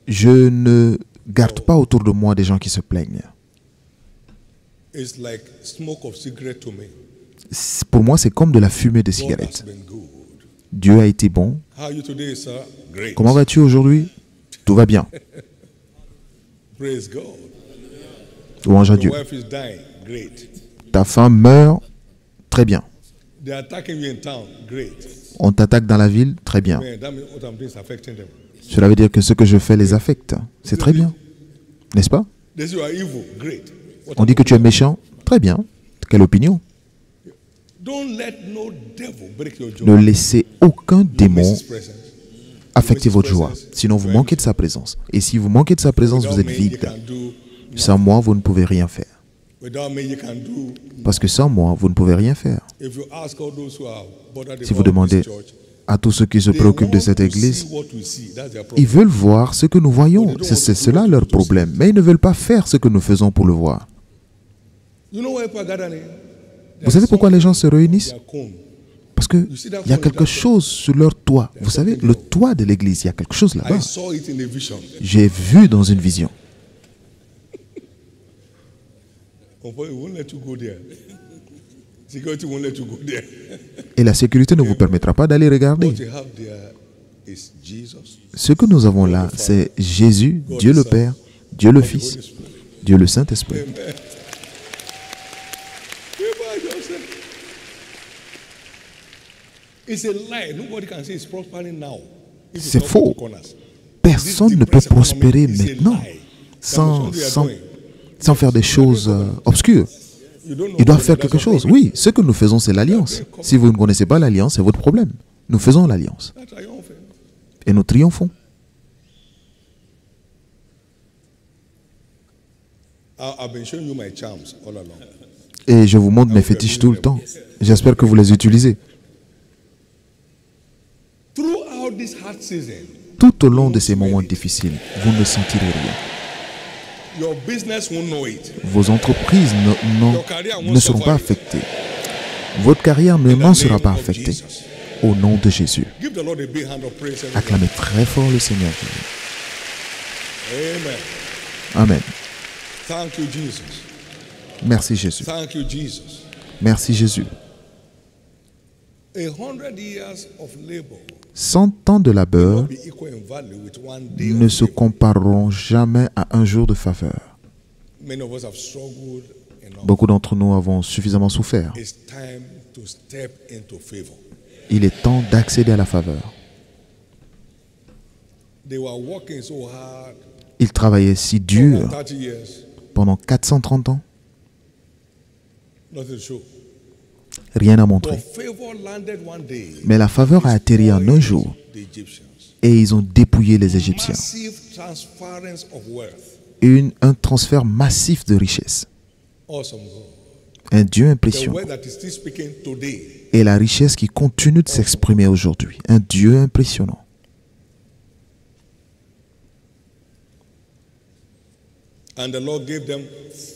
Je ne garde pas autour de moi des gens qui se plaignent. Pour moi, c'est comme de la fumée de cigarette. Dieu a été bon. Comment vas-tu aujourd'hui? Tout va bien. Louange à Dieu. Ta femme meurt, très bien. On t'attaque dans la ville, très bien. Cela veut dire que ce que je fais les affecte. C'est très bien. N'est-ce pas? On dit que tu es méchant, très bien. Quelle opinion? Ne laissez aucun démon affecter votre joie. Sinon, vous manquez de sa présence. Et si vous manquez de sa présence, vous êtes vide. Sans moi, vous ne pouvez rien faire. Parce que sans moi, vous ne pouvez rien faire. Si vous demandez à tous ceux qui se préoccupent de cette église, ils veulent voir ce que nous voyons. C'est cela leur problème. Mais ils ne veulent pas faire ce que nous faisons pour le voir. Vous savez pourquoi les gens se réunissent? Parce qu'il y a quelque chose sur leur toit. Vous savez, le toit de l'église, il y a quelque chose là-bas. J'ai vu dans une vision. Et la sécurité ne vous permettra pas d'aller regarder. Ce que nous avons là, c'est Jésus, Dieu le Père, Dieu le Fils, Dieu le Saint-Esprit. C'est faux. Personne ne peut prospérer maintenant sans sans faire des choses obscures. Ils doivent faire quelque chose. Oui, ce que nous faisons, c'est l'alliance. Si vous ne connaissez pas l'alliance, c'est votre problème. Nous faisons l'alliance. Et nous triomphons. Et je vous montre mes fétiches tout le temps. J'espère que vous les utilisez. Tout au long de ces moments difficiles, vous ne sentirez rien. Vos entreprises ne seront pas affectées. Votre carrière n'en sera pas affectée. Au nom de Jésus. Acclamez très fort le Seigneur Jésus. Amen. Merci Jésus. Merci Jésus. 100 ans de labeur ne se compareront jamais à un jour de faveur. Beaucoup d'entre nous avons suffisamment souffert. Il est temps d'accéder à la faveur. Ils travaillaient si dur pendant 430 ans. Rien à montrer. Mais la faveur a atterri en un jour et ils ont dépouillé les Égyptiens. Un transfert massif de richesses. Un Dieu impressionnant. Et la richesse qui continue de s'exprimer aujourd'hui. Un Dieu impressionnant.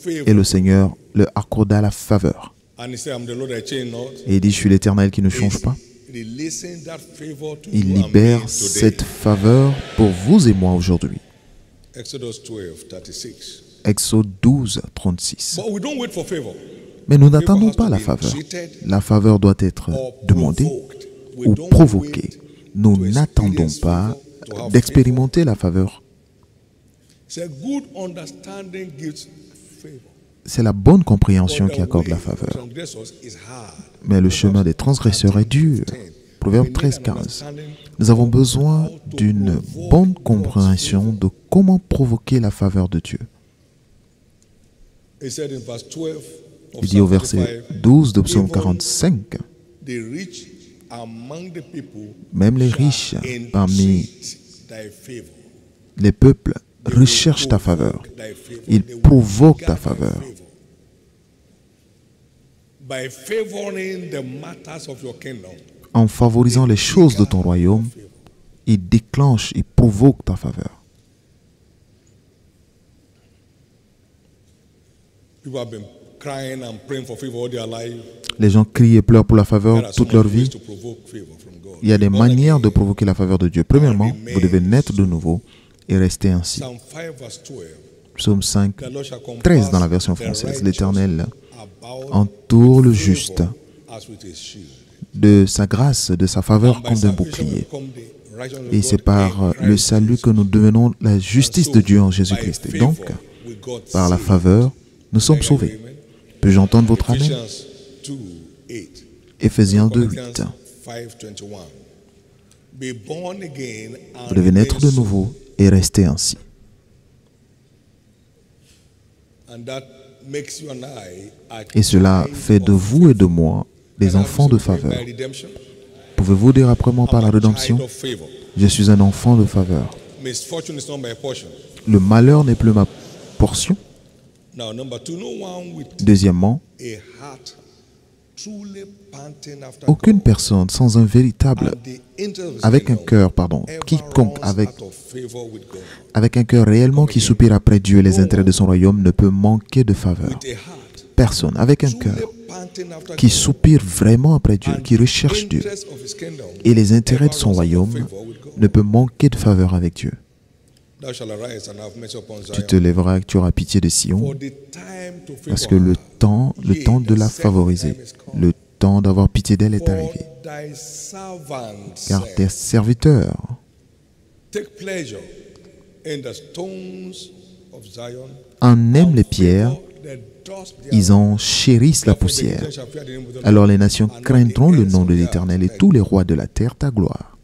Et le Seigneur leur accorda la faveur. Et il dit, je suis l'Éternel qui ne change pas. Il libère cette faveur pour vous et moi aujourd'hui. Exode 12, 36. Mais nous n'attendons pas la faveur. La faveur doit être demandée ou provoquée. Nous n'attendons pas d'expérimenter la faveur. C'est la bonne compréhension qui accorde la faveur. Mais le chemin des transgresseurs est dur. Proverbe 13, 15. Nous avons besoin d'une bonne compréhension de comment provoquer la faveur de Dieu. Il dit au verset 12 de Psaume 45, même les riches parmi les peuples recherchent ta faveur. Ils provoquent ta faveur. En favorisant les choses de ton royaume, ils déclenchent, ils provoquent ta faveur. Les gens crient et pleurent pour la faveur toute leur vie. Il y a des manières de provoquer la faveur de Dieu. Premièrement, vous devez naître de nouveau et rester ainsi. Psaume 5, 13 dans la version française. L'Éternel entoure le juste de sa grâce, de sa faveur comme d'un bouclier. Et c'est par le salut que nous devenons la justice de Dieu en Jésus-Christ. Et donc, par la faveur, nous sommes sauvés. Puis-je entendre votre amen? Éphésiens 2, 8. Vous devez naître de nouveau et rester ainsi. Et cela fait de vous et de moi des enfants de faveur. Pouvez-vous dire après moi par la rédemption, je suis un enfant de faveur. Le malheur n'est plus ma portion. Deuxièmement, aucune personne sans un véritable, quiconque avec un cœur réellement qui soupire après Dieu et les intérêts de son royaume ne peut manquer de faveur. Personne avec un cœur qui soupire vraiment après Dieu, qui recherche Dieu et les intérêts de son royaume ne peut manquer de faveur avec Dieu. Tu te lèveras et tu auras pitié de Sion, parce que le temps de la favoriser, le temps d'avoir pitié d'elle est arrivé. Car tes serviteurs en aiment les pierres, ils en chérissent la poussière. Alors les nations craindront le nom de l'Éternel et tous les rois de la terre ta gloire.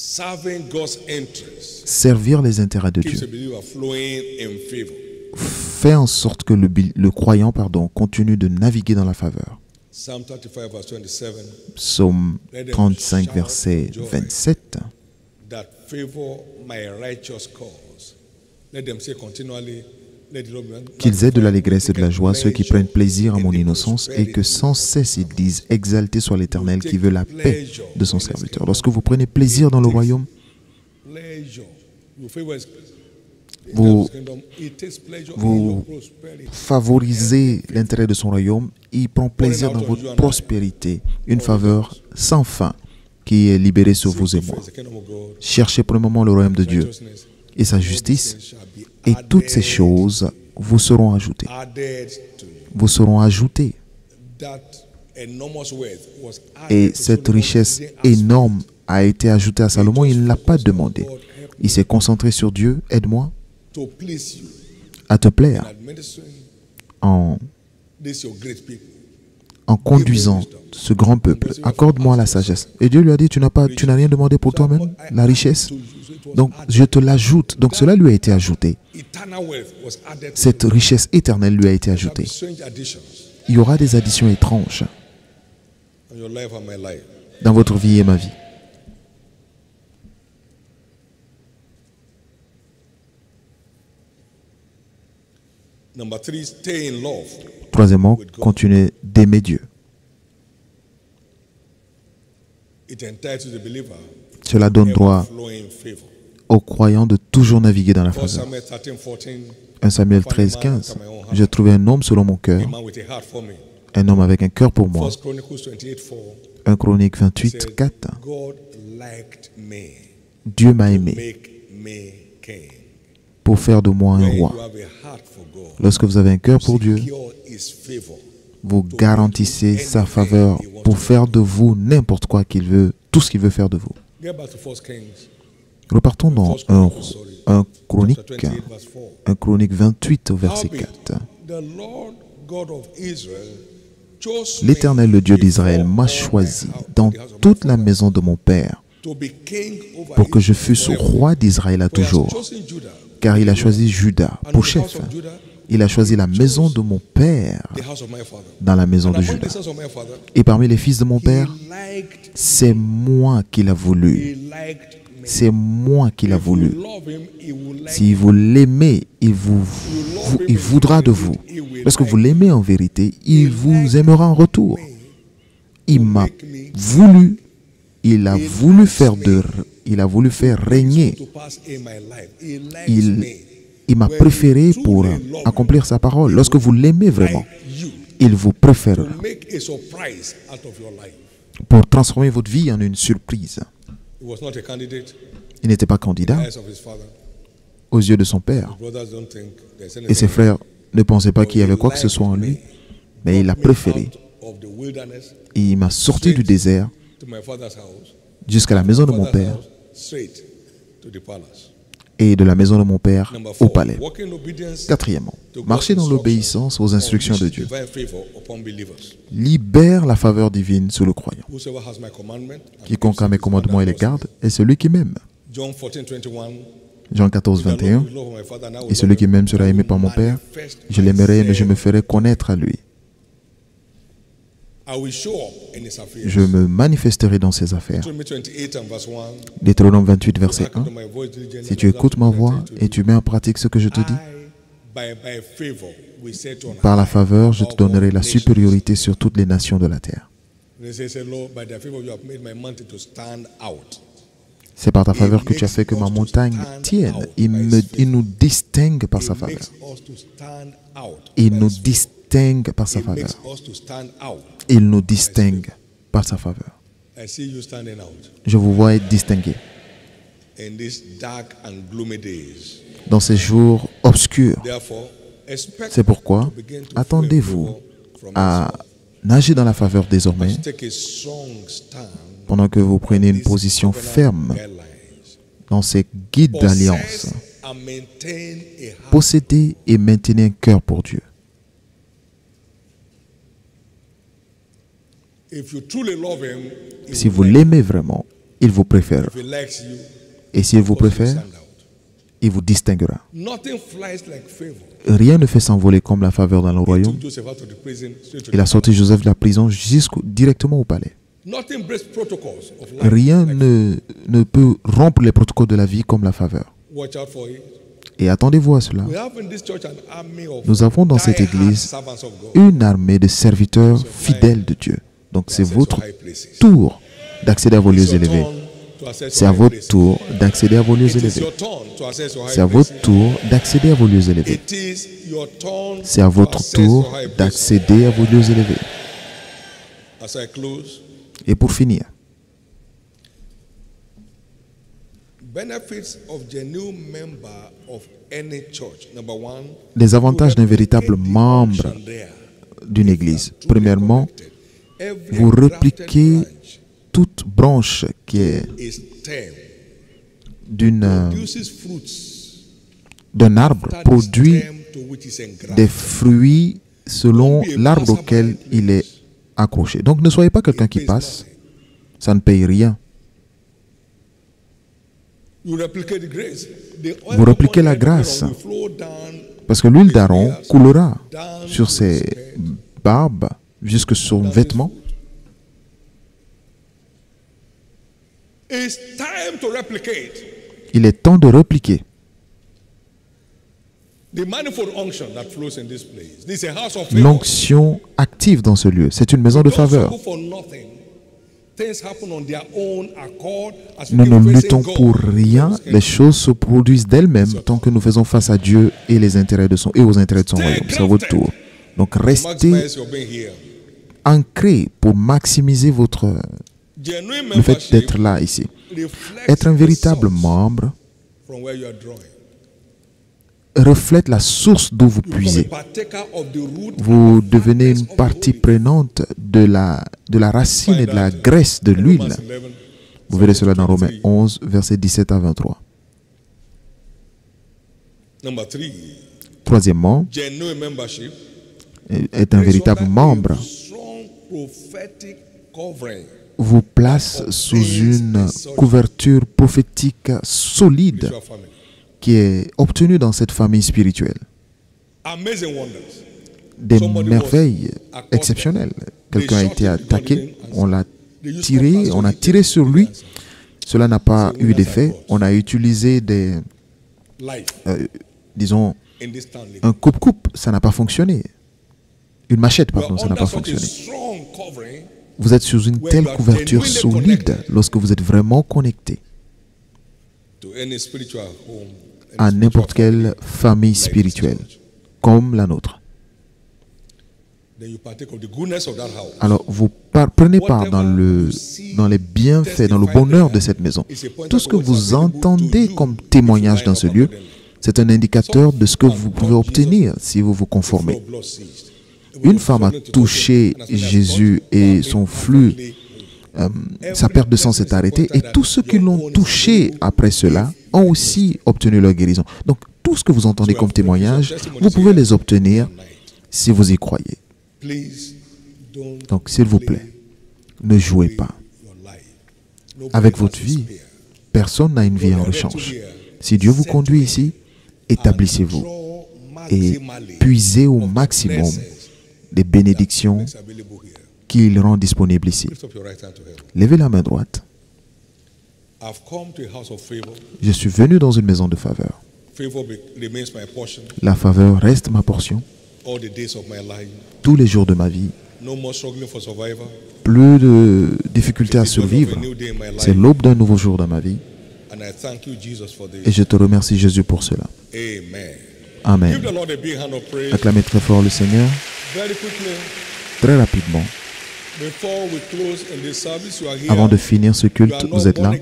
Serving God's interests Servir les intérêts de keeps Dieu a believer flowing in favor. fait en sorte que le croyant continue de naviguer dans la faveur. Psalm 35 verse 27. Psaume 35, verset 27. That favor my righteous cause. Let them say continually, let the Lord be Qu'ils aient de l'allégresse et de la joie ceux qui prennent plaisir à mon innocence et que sans cesse ils disent « Exalté soit l'Éternel qui veut la paix de son serviteur ». Lorsque vous prenez plaisir dans le royaume, pleasure. You favor his vous kingdom. It takes pleasure in vous your prosperity. favorisez l'intérêt de son royaume, il prend plaisir dans votre prospérité, une faveur sans fin qui est libérée sur vous et moi. The kingdom of God, Cherchez pour le moment le royaume de Dieu righteousness, et sa justice, shall be et toutes ces choses vous seront ajoutées. added to you. Vous seront ajoutées. That enormous wealth was added Et to cette Solomon. richesse He didn't ask énorme a été ajoutée à Salomon, il ne l'a pas demandé. Il s'est concentré sur Dieu, aide-moi to please you. à te plaire Administering en this your great people. conduisant ce grand peuple. Accorde-moi la sagesse. Et Dieu lui a dit, tu n'as rien demandé pour toi-même, la richesse. Donc je te l'ajoute. Donc cela lui a été ajouté. Eternal wealth was added to Cette richesse éternelle lui a été ajoutée. strange additions Il y aura des additions étranges on your life and my life. dans votre vie et ma vie. Number 3, stay in love. Troisièmement, continuez d'aimer Dieu. It entitles the believer Cela donne droit flow in favor. aux croyants de toujours naviguer dans la 1 faveur. Samuel 13:14. 1 Samuel 13, 15. J'ai trouvé un homme selon mon A cœur, man with a heart for me. un homme avec un cœur pour moi. 1 Chronicles 28:4. 1 Chronique 28, 4. God liked me Dieu m'a aimé make me king. pour faire de moi un When you roi. have a heart for God, Lorsque vous avez un cœur pour Dieu, secure his favor. vous garantissez sa faveur pour faire de vous n'importe quoi qu'il veut, tout ce qu'il veut faire de vous. Get back to 1 Kings. Repartons dans 1 Chronique, Chapter 28 verse 4. 1 Chronique 28 au verset Howbeit, 4. the Lord God of Israel chose L'Éternel, le Dieu me d'Israël, before m'a all choisi the house dans of my toute la father maison de mon Père to be king over pour que je Israel fusse forever. roi d'Israël à For he has toujours. chosen Judah, Car il a choisi Judas and pour of the house chef. of Judah, Il a choisi la maison de mon Père the house of my father. dans la maison And de among Judas. the sons of my father, Et parmi les fils de mon he Père, liked c'est moi qu'il a voulu. he liked me. C'est moi qu'il a If you voulu. love him, he will like Si vous l'aimez, il voudra de vous. Lorsque vous l'aimez en vérité, il vous aimera en retour. Il m'a voulu, il a voulu faire régner. to pass in my life. He likes Il, me. il m'a préféré pour accomplir sa parole. Lorsque vous l'aimez vraiment, You il vous préférera to make a surprise out of your life. pour transformer votre vie en une surprise. He was not a candidate Il n'était pas in candidat the eyes of his father. aux yeux de son père. Brothers don't think there's Et anything ses frères ne pensaient pas qu'il y avait quoi que ce soit en lui, mais il a préféré. of the wilderness Et il m'a sorti du désert to my father's house. jusqu'à la maison de mon Father's père house, straight to the palace. et de la maison de mon père Number au 4, palais. walk in obedience Quatrièmement, to God's marcher dans instruction. l'obéissance aux instructions de Dieu. Divine favor upon believers. Libère la faveur divine sur le croyant. Whosoever has my commandment and Quiconque a keeps mes his commandements et les commandments. garde est celui qui m'aime. John 14:21. Jean 14, 21. Et celui qui m'aime sera aimé par mon Père. Je l'aimerai, mais je me ferai connaître à lui. Je me manifesterai dans ses affaires. Deutéronome 28, verset 1. Si tu écoutes ma voix et tu mets en pratique ce que je te dis, par la faveur, je te donnerai la supériorité sur toutes les nations de la terre. C'est par ta faveur que tu as fait que ma montagne tienne. Il nous distingue par sa faveur. Il nous distingue par sa faveur. Il nous distingue par sa faveur. Je vous vois être distingué dans ces jours obscurs. C'est pourquoi attendez-vous à nager dans la faveur désormais pendant que vous prenez une position ferme dans ces guides d'alliance. Possédez et maintenez un cœur pour Dieu. Si vous l'aimez vraiment, il vous préfère. If he likes you, Et s'il vous of course, you préfère, stand out. il vous distinguera. Nothing flies like favor. Rien ne fait s'envoler comme la faveur dans le He royaume. took Joseph out of the prison, straight to Il a the sorti Joseph de la prison directement au palais. Nothing breaks protocols of life. Rien ne peut rompre les protocoles de la vie comme la faveur. Watch out for it. Et attendez-vous à cela. We have in this church an army of Nous avons dans cette die-hard église servants of God. une armée de serviteurs fidèles de Dieu. Donc c'est votre tour d'accéder à vos lieux élevés. C'est à votre tour d'accéder à vos lieux élevés. C'est à votre tour d'accéder à vos lieux élevés. C'est à votre tour d'accéder à vos lieux élevés. Et pour finir, les avantages d'un véritable membre d'une église. Premièrement, vous repliquez toute branche qui est d'un arbre produit des fruits selon l'arbre auquel il est accroché. Donc ne soyez pas quelqu'un qui passe, ça ne paye rien. Vous répliquez la grâce, parce que l'huile d'Aaron coulera sur ses barbes jusque sur son vêtement. Il est temps de répliquer. L'onction active dans ce lieu, c'est une maison de faveur. Nous ne luttons pour rien, les choses se produisent d'elles-mêmes tant que nous faisons face à Dieu et aux intérêts de son royaume. C'est à votre tour. Donc restez ancré pour maximiser le fait d'être là ici. Être un véritable membre reflète la source d'où vous puisez. Vous devenez une partie prenante de la racine et de la graisse de l'huile. Vous verrez cela dans Romains 11, versets 17 à 23. Troisièmement, être un véritable membre vous place sous une couverture prophétique solide qui est obtenue dans cette famille spirituelle. Des merveilles exceptionnelles. Quelqu'un a été attaqué, on a tiré sur lui. Cela n'a pas eu d'effet. On a utilisé disons, un coupe-coupe, ça n'a pas fonctionné. Une machette, pardon, ça n'a pas fonctionné. Vous êtes sous une telle couverture solide lorsque vous êtes vraiment connecté à n'importe quelle famille spirituelle, comme la nôtre. Alors, vous prenez part dans les bienfaits, dans le bonheur de cette maison. Tout ce que vous entendez comme témoignage dans ce lieu, c'est un indicateur de ce que vous pouvez obtenir si vous vous conformez. Une femme a touché Jésus et son flux, sa perte de sang s'est arrêtée, et tous ceux qui l'ont touché après cela ont aussi obtenu leur guérison. Donc, tout ce que vous entendez comme témoignage, vous pouvez les obtenir si vous y croyez. Donc, s'il vous plaît, ne jouez pas avec votre vie. Personne n'a une vie en rechange. Si Dieu vous conduit ici, établissez-vous et puisez au maximum des bénédictions qu'il rend disponibles ici. Levez la main droite. Je suis venu dans une maison de faveur. La faveur reste ma portion tous les jours de ma vie. Plus de difficultés à survivre. C'est l'aube d'un nouveau jour dans ma vie. Et je te remercie, Jésus, pour cela. Amen. Acclamez très fort le Seigneur. Très rapidement. Avant de finir ce culte, vous êtes là.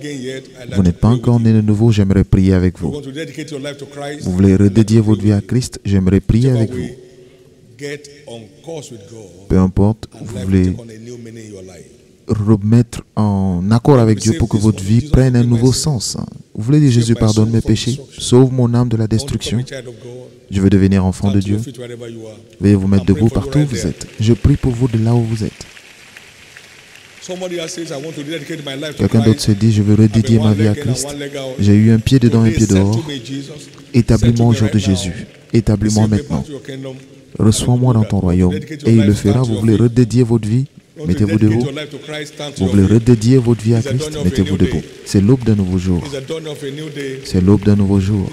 Vous n'êtes pas encore né de nouveau, j'aimerais prier avec vous. Vous voulez redédier votre vie à Christ, j'aimerais prier avec vous. Peu importe, vous voulez remettre en accord avec Dieu pour que votre vie prenne un nouveau sens. Vous voulez dire, Jésus, pardonne mes péchés, sauve mon âme de la destruction. Je veux devenir enfant de Dieu. Veuillez vous mettre debout partout où vous êtes. Je prie pour vous de là où vous êtes. Quelqu'un d'autre se dit, je veux redédier ma vie à Christ. J'ai eu un pied dedans, un pied dehors. Établis-moi au jour de Jésus. Établis-moi maintenant. Reçois-moi dans ton royaume. Et il le fera. Vous voulez redédier votre vie? Mettez-vous debout. Vous voulez redédier votre vie à Christ? Mettez-vous debout. C'est l'aube d'un nouveau jour. C'est l'aube d'un nouveau jour.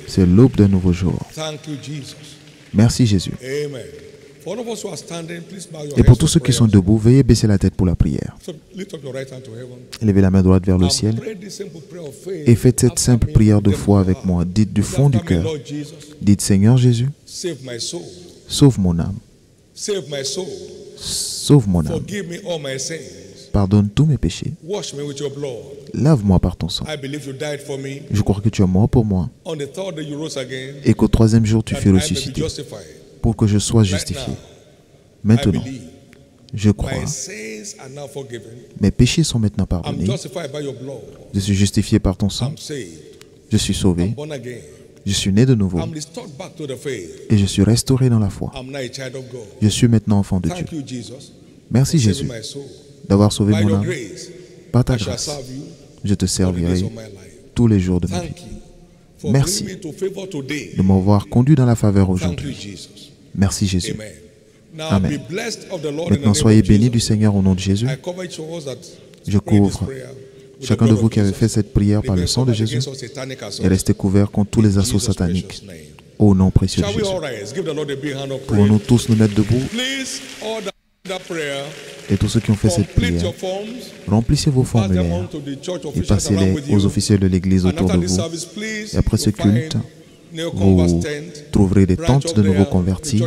C'est l'aube d'un nouveau jour. Merci Jésus. Et pour tous ceux qui sont debout, veuillez baisser la tête pour la prière. Levez la main droite vers le ciel et faites cette simple prière de foi avec moi. Dites du fond du cœur. Dites, Seigneur Jésus, sauve mon âme. Sauve mon âme. Pardonne tous mes péchés. Lave-moi par ton sang. Je crois que tu es mort pour moi et qu'au troisième jour tu fus ressuscité pour que je sois justifié. Maintenant, je crois. Mes péchés sont maintenant pardonnés. Je suis justifié par ton sang. Je suis sauvé. Je suis né de nouveau. Et je suis restauré dans la foi. Je suis maintenant enfant de Dieu. Merci Jésus d'avoir sauvé mon âme. Par ta grâce, je te servirai tous les jours de ma vie. Merci de m'avoir conduit dans la faveur aujourd'hui. Merci Jésus. Amen. Maintenant, soyez bénis du Seigneur au nom de Jésus. Je couvre chacun de vous qui avez fait cette prière par le sang de Jésus et restez couverts contre tous les assauts sataniques. Au nom précieux de Jésus. Pouvons-nous tous nous mettre debout? Et tous ceux qui ont fait cette prière, remplissez vos formulaires et passez-les aux officiels de l'Église autour de vous. Et après ce culte, vous trouverez des tentes de nouveaux convertis.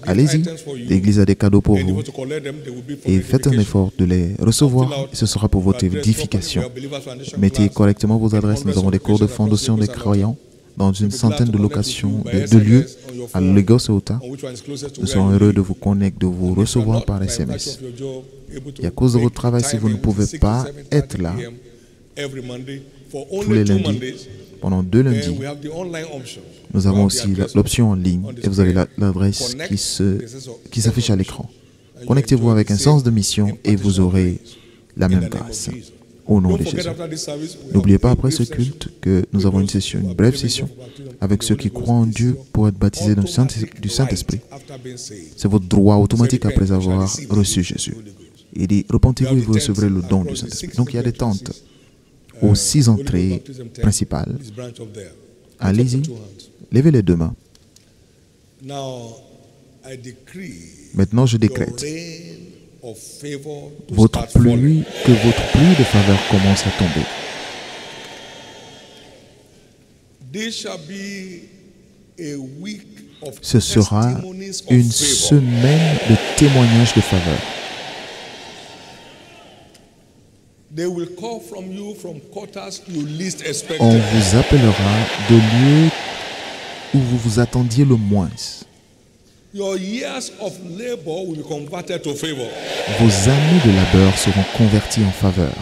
Allez-y, l'Église a des cadeaux pour vous. Et faites un effort de les recevoir. Et ce sera pour votre édification. Mettez correctement vos adresses. Nous avons des cours de fondation des croyants dans une centaine de locations, de lieux à Lagos et Utah. Nous serons heureux de vous connecter, de vous recevoir par SMS. Et à cause de votre travail, si vous ne pouvez pas être là tous les lundis, pendant 2 lundis, nous avons aussi l'option en ligne et vous avez l'adresse qui s'affiche à l'écran. Connectez-vous avec un sens de mission et vous aurez la même grâce. Au nom de Jésus. N'oubliez pas après ce culte que nous avons une brève session avec ceux qui croient en Dieu pour être baptisés du Saint-Esprit. C'est votre droit automatique après avoir reçu Jésus. Il dit, repentez-vous et vous recevrez le don du Saint-Esprit. Donc il y a des tentes aux 6 entrées principales. Allez-y, levez les 2 mains. Maintenant je décrète que votre pluie de faveur commence à tomber. Ce sera une semaine de témoignages de faveur. On vous appellera de lieux où vous vous attendiez le moins. Your years of labor will be converted to favor. Vos années de labeur seront converties en faveur.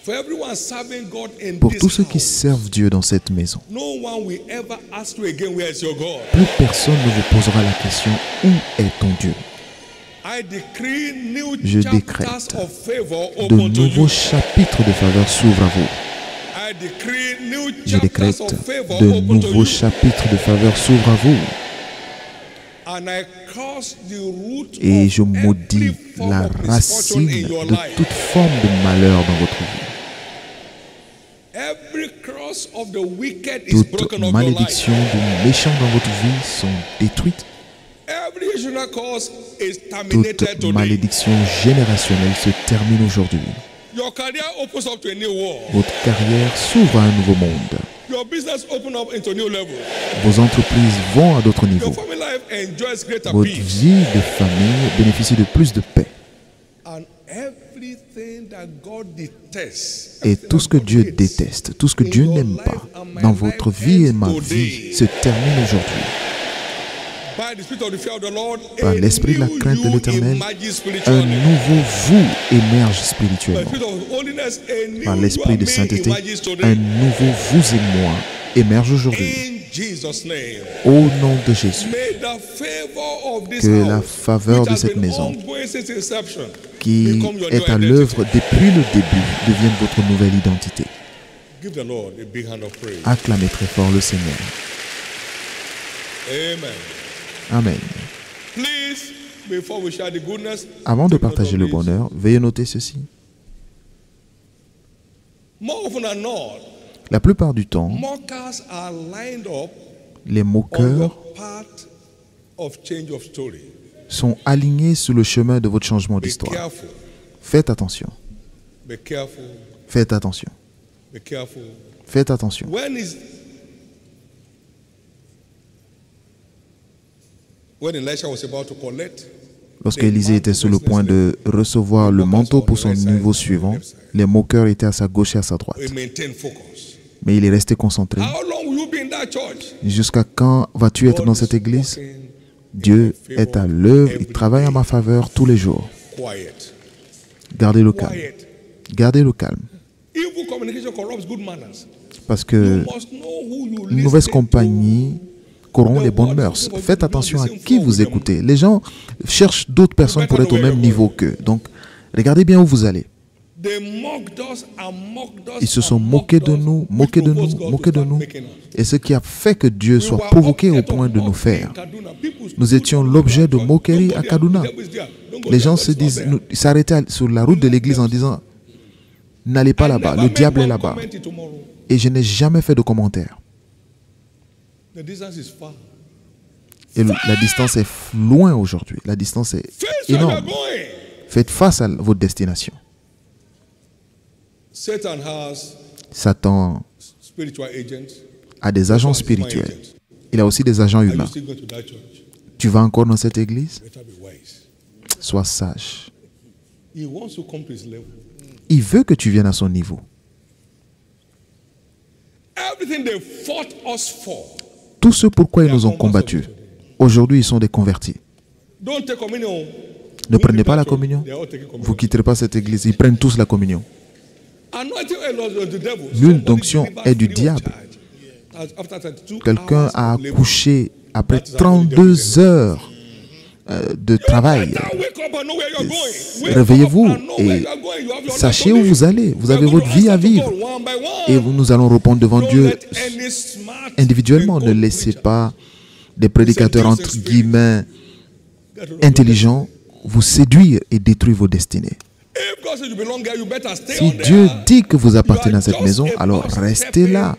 For everyone serving God in Pour this tous ceux qui house, servent Dieu dans cette maison, no one will ever ask you again, where is your God? plus personne ne vous posera la question « Où est ton Dieu ?» I decree new Je chapters décrète of favor de open to nouveaux you. chapitres de faveur s'ouvrent à vous. I decree new Je chapters décrète of favor de open to nouveaux you. chapitres de faveur s'ouvrent à vous. And I curse the root Et of je maudis every form la of racine misfortune in your de life. toute forme de malheur dans votre vie. Every curse of the wicked is Toutes broken off your malédictions life. du méchant dans votre vie sont détruites. Every generational curse is terminated Toute today. malédiction générationnelle se termine aujourd'hui. Your career opens up to a new world. Votre carrière s'ouvre à un nouveau monde. Your business opens up into a new level. Vos entreprises vont à d'autres niveaux. Your family life enjoys greater Votre peace. vie de famille bénéficie de plus de paix. And everything that God detests, Et tout ce que Dieu déteste, tout ce que Dieu n'aime pas dans votre vie et ma vie se termine aujourd'hui. by the spirit of the fear of the Lord, Par a l'esprit de la new crainte de you l'Éternel, emerges un spiritually. nouveau vous émerge By the spirituellement. spirit of holiness, a new Par you l'esprit and de me sainteté, emerges un today. nouveau vous et moi émerge aujourd'hui. In Jesus' name. Au nom de Jésus, May the favor of this que la house, faveur which de has cette been maison, ongoing since inception, qui become your new est à identity. l'œuvre depuis le début, devienne votre nouvelle identité. Give the Lord a big hand of praise. Acclamez très fort le Seigneur. Amen. Amen. Please, before we share the goodness, Avant de take note partager of le this. bonheur, veuillez noter ceci. More often than not, La plupart du temps, mockers are lined up les on moqueurs your path of change of story. sont alignés sur le chemin de votre changement Be d'histoire. careful. Faites attention. Be careful. Faites attention. Be careful. Faites attention. When Elisha was about to collect, Lorsque Élisée était sur le point de recevoir le manteau pour son niveau suivant, les moqueurs étaient à sa gauche et à sa droite. he maintained focus. Mais il est resté concentré. How long will you be in that church? Jusqu'à quand vas-tu être dans cette église? Dieu est à l'œuvre, il travaille en ma faveur tous les jours. Quiet. Gardez le calme. Quiet. Gardez le calme. Evil communication corrupts good manners. Parce que You must know who you une mauvaise listen compagnie corrompt les bonnes mœurs. Faites attention à qui vous écoutez. Les gens cherchent d'autres personnes pour être au même niveau qu'eux. Donc, regardez bien où vous allez. to. They mocked us and mocked us Ils se sont and moqués mocked de us, nous, which moqués de provoked nous, God moqués to de start nous. making us. Et ce qui a fait que Dieu We soit were provoqué au object of point de nous mock faire. in Kaduna. People Nous étions l'objet de moqueries à Kaduna. Les gens se disent, s'arrêtaient sur la route de l'église en disant, n'allez pas là-bas, le diable est là-bas. Et je n'ai jamais fait de commentaire. The distance is far. Et la distance est loin aujourd'hui. La distance est Face where you're énorme. going. Faites face à votre destination. Satan has Satan spiritual agents. a des agents spirituels. Il a aussi des agents Are you humains. still going to that church? Tu vas encore dans cette église? Better be wise. Sois sage. He wants to come to his level. Il veut que tu viennes à son niveau. Everything they fought us for. Tout ce pourquoi ils nous ont combattus, aujourd'hui ils sont des convertis. Don't take communion. Ne prenez pas la communion. They are all taking Vous communion. ne quitterez pas cette église. Ils prennent tous la communion. Anointing oil of the devil. L'huile d'onction est du diable. After 32 Quelqu'un hours a of labor. accouché après 32 heures de travail. Better wake up and know where you're going. Wake Réveillez-vous up and know where et you're going. You have your sachez life où to vous live. allez. Vous You avez are votre going to vie à answer to vivre. God one by one. Et nous allons répondre devant Don't Dieu let any smart individuellement. Ne and laissez good pas des prédicateurs entre guillemets intelligents vous séduire et détruire vos destinées. If God says you belong here, you better stay Si on Dieu there. dit que vous appartenez à cette maison, alors restez là.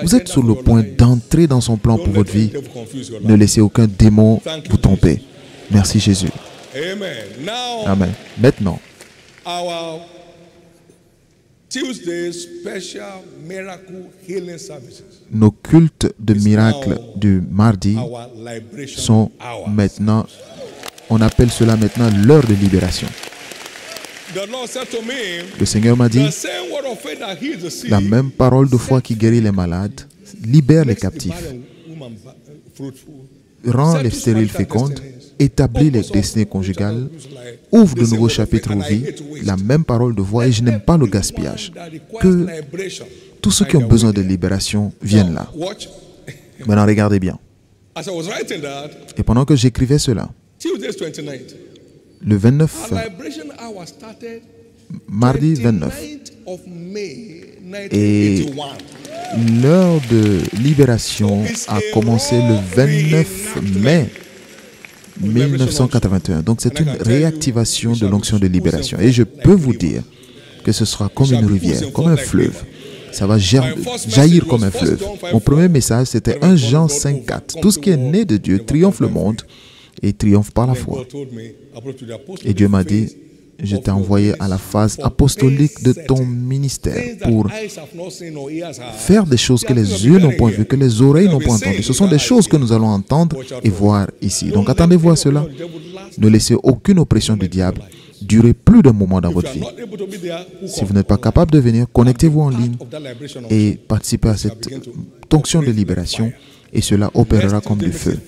Vous êtes sur le point d'entrer dans son plan pour votre vie. Ne laissez aucun démon vous tromper. Merci Jésus. Amen. Now, Amen. Maintenant, our Tuesday special miracle healing services. nos cultes de miracles du mardi Our liberation sont hour. maintenant, on appelle cela maintenant l'heure de libération. The Lord said to me, Le Seigneur m'a dit, the same word of faith that heals the sick, la même parole de foi qui guérit les malades, libère les makes the captifs, barren woman fruitful. rend les stériles fécondes, établit les destinées conjugales, ouvre de nouveaux chapitres aux vies, la même parole de voix, et je n'aime pas le gaspillage. Que tous ceux qui ont besoin de libération viennent là. Watch. Maintenant, regardez bien. As I was writing that, Et pendant que j'écrivais cela, Tuesday 29th, le 29, our liberation hour started mardi 29, 29th of May et 1981. l'heure de libération a commencé le 29 mai 1981. Donc c'est une réactivation de l'onction de libération. Et je peux vous dire que ce sera comme une rivière, comme un fleuve. Ça va jaillir comme un fleuve. Mon premier message, c'était 1 Jean 5,4. Tout ce qui est né de Dieu triomphe le monde et triomphe par la foi. Et Dieu m'a dit, je t'ai envoyé à la phase apostolique de ton ministère pour faire des choses que les yeux n'ont point vues, que les oreilles n'ont pas entendues. Ce sont des choses que nous allons entendre et voir ici. Donc attendez-vous à cela. Ne laissez aucune oppression du diable durer plus d'un moment dans votre vie. Si vous n'êtes pas capable de venir, connectez-vous en ligne et participez à cette onction de libération et cela opérera comme du feu.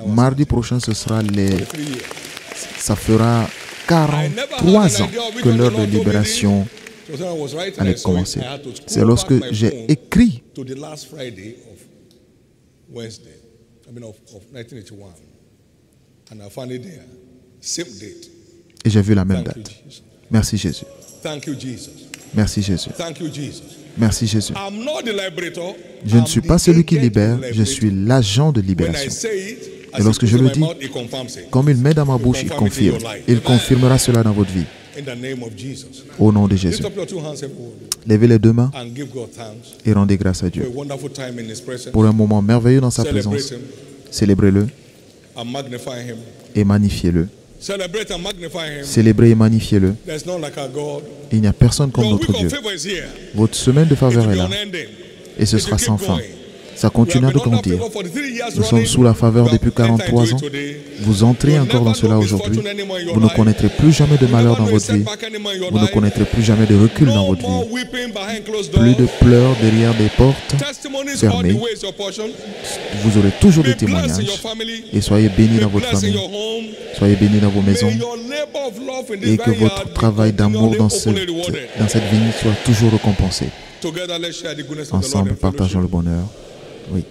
Mardi prochain, ça fera 43 ans que l'heure de libération allait commencer. C'est lorsque j'ai écrit to the last Friday of Wednesday, of 1981, and I found it there, same date. et j'ai vu la même Thank you, date. Jesus. Merci Jésus. Thank you, Jesus. Merci Jésus. Thank you, Jesus. Merci Jésus. I'm not the liberator. Je ne I'm suis the pas celui qui agent libère, of the je suis liberator. l'agent de When I libération. say it, Et lorsque je le dis, it confirms it. comme il met dans ma bouche, il confirme. Il confirmera cela dans votre vie. In the name of Jesus. Au nom de Lift Jésus. up your two hands, everyone, Levez les deux mains and give God thanks et rendez grâce à for a Dieu. wonderful time in His presence. Pour un moment merveilleux dans sa Celebrate présence. Him Célébrez-le and magnify Him. et magnifiez-le. Celebrate and magnify Him. Célébrez et magnifiez-le. There's none like our God. Il n'y a personne comme Your notre week Dieu. of favor is here. Votre semaine de It will faveur be est là unending. et ce It sera will sans keep fin. going. Ça We have continuera de been under grandir. favor for 3 years Nous sommes running. sous la faveur You have depuis entered 43 into ans. it today. Vous entrez You'll encore dans never cela know aujourd'hui. misfortune anymore in your Vous ne life. connaîtrez plus jamais de You'll malheur never dans know a votre vie. setback anymore in your Vous ne life. connaîtrez plus jamais de recul dans No votre more vie. weeping behind closed Plus de doors. pleurs derrière des portes Testimonies all fermées. the way is your portion. Vous aurez toujours des Be blessed in your témoignages. family. Et soyez bénis Be dans votre blessed in famille. your home. Soyez bénis dans vos May maisons. your labor of love in this Et que vineyard votre be travail d'amour dans continually openly rewarded. cette vigne soit toujours récompensé. Together, let's share the goodness of the Lord Ensemble, and fellowship. partageons le bonheur. Oui.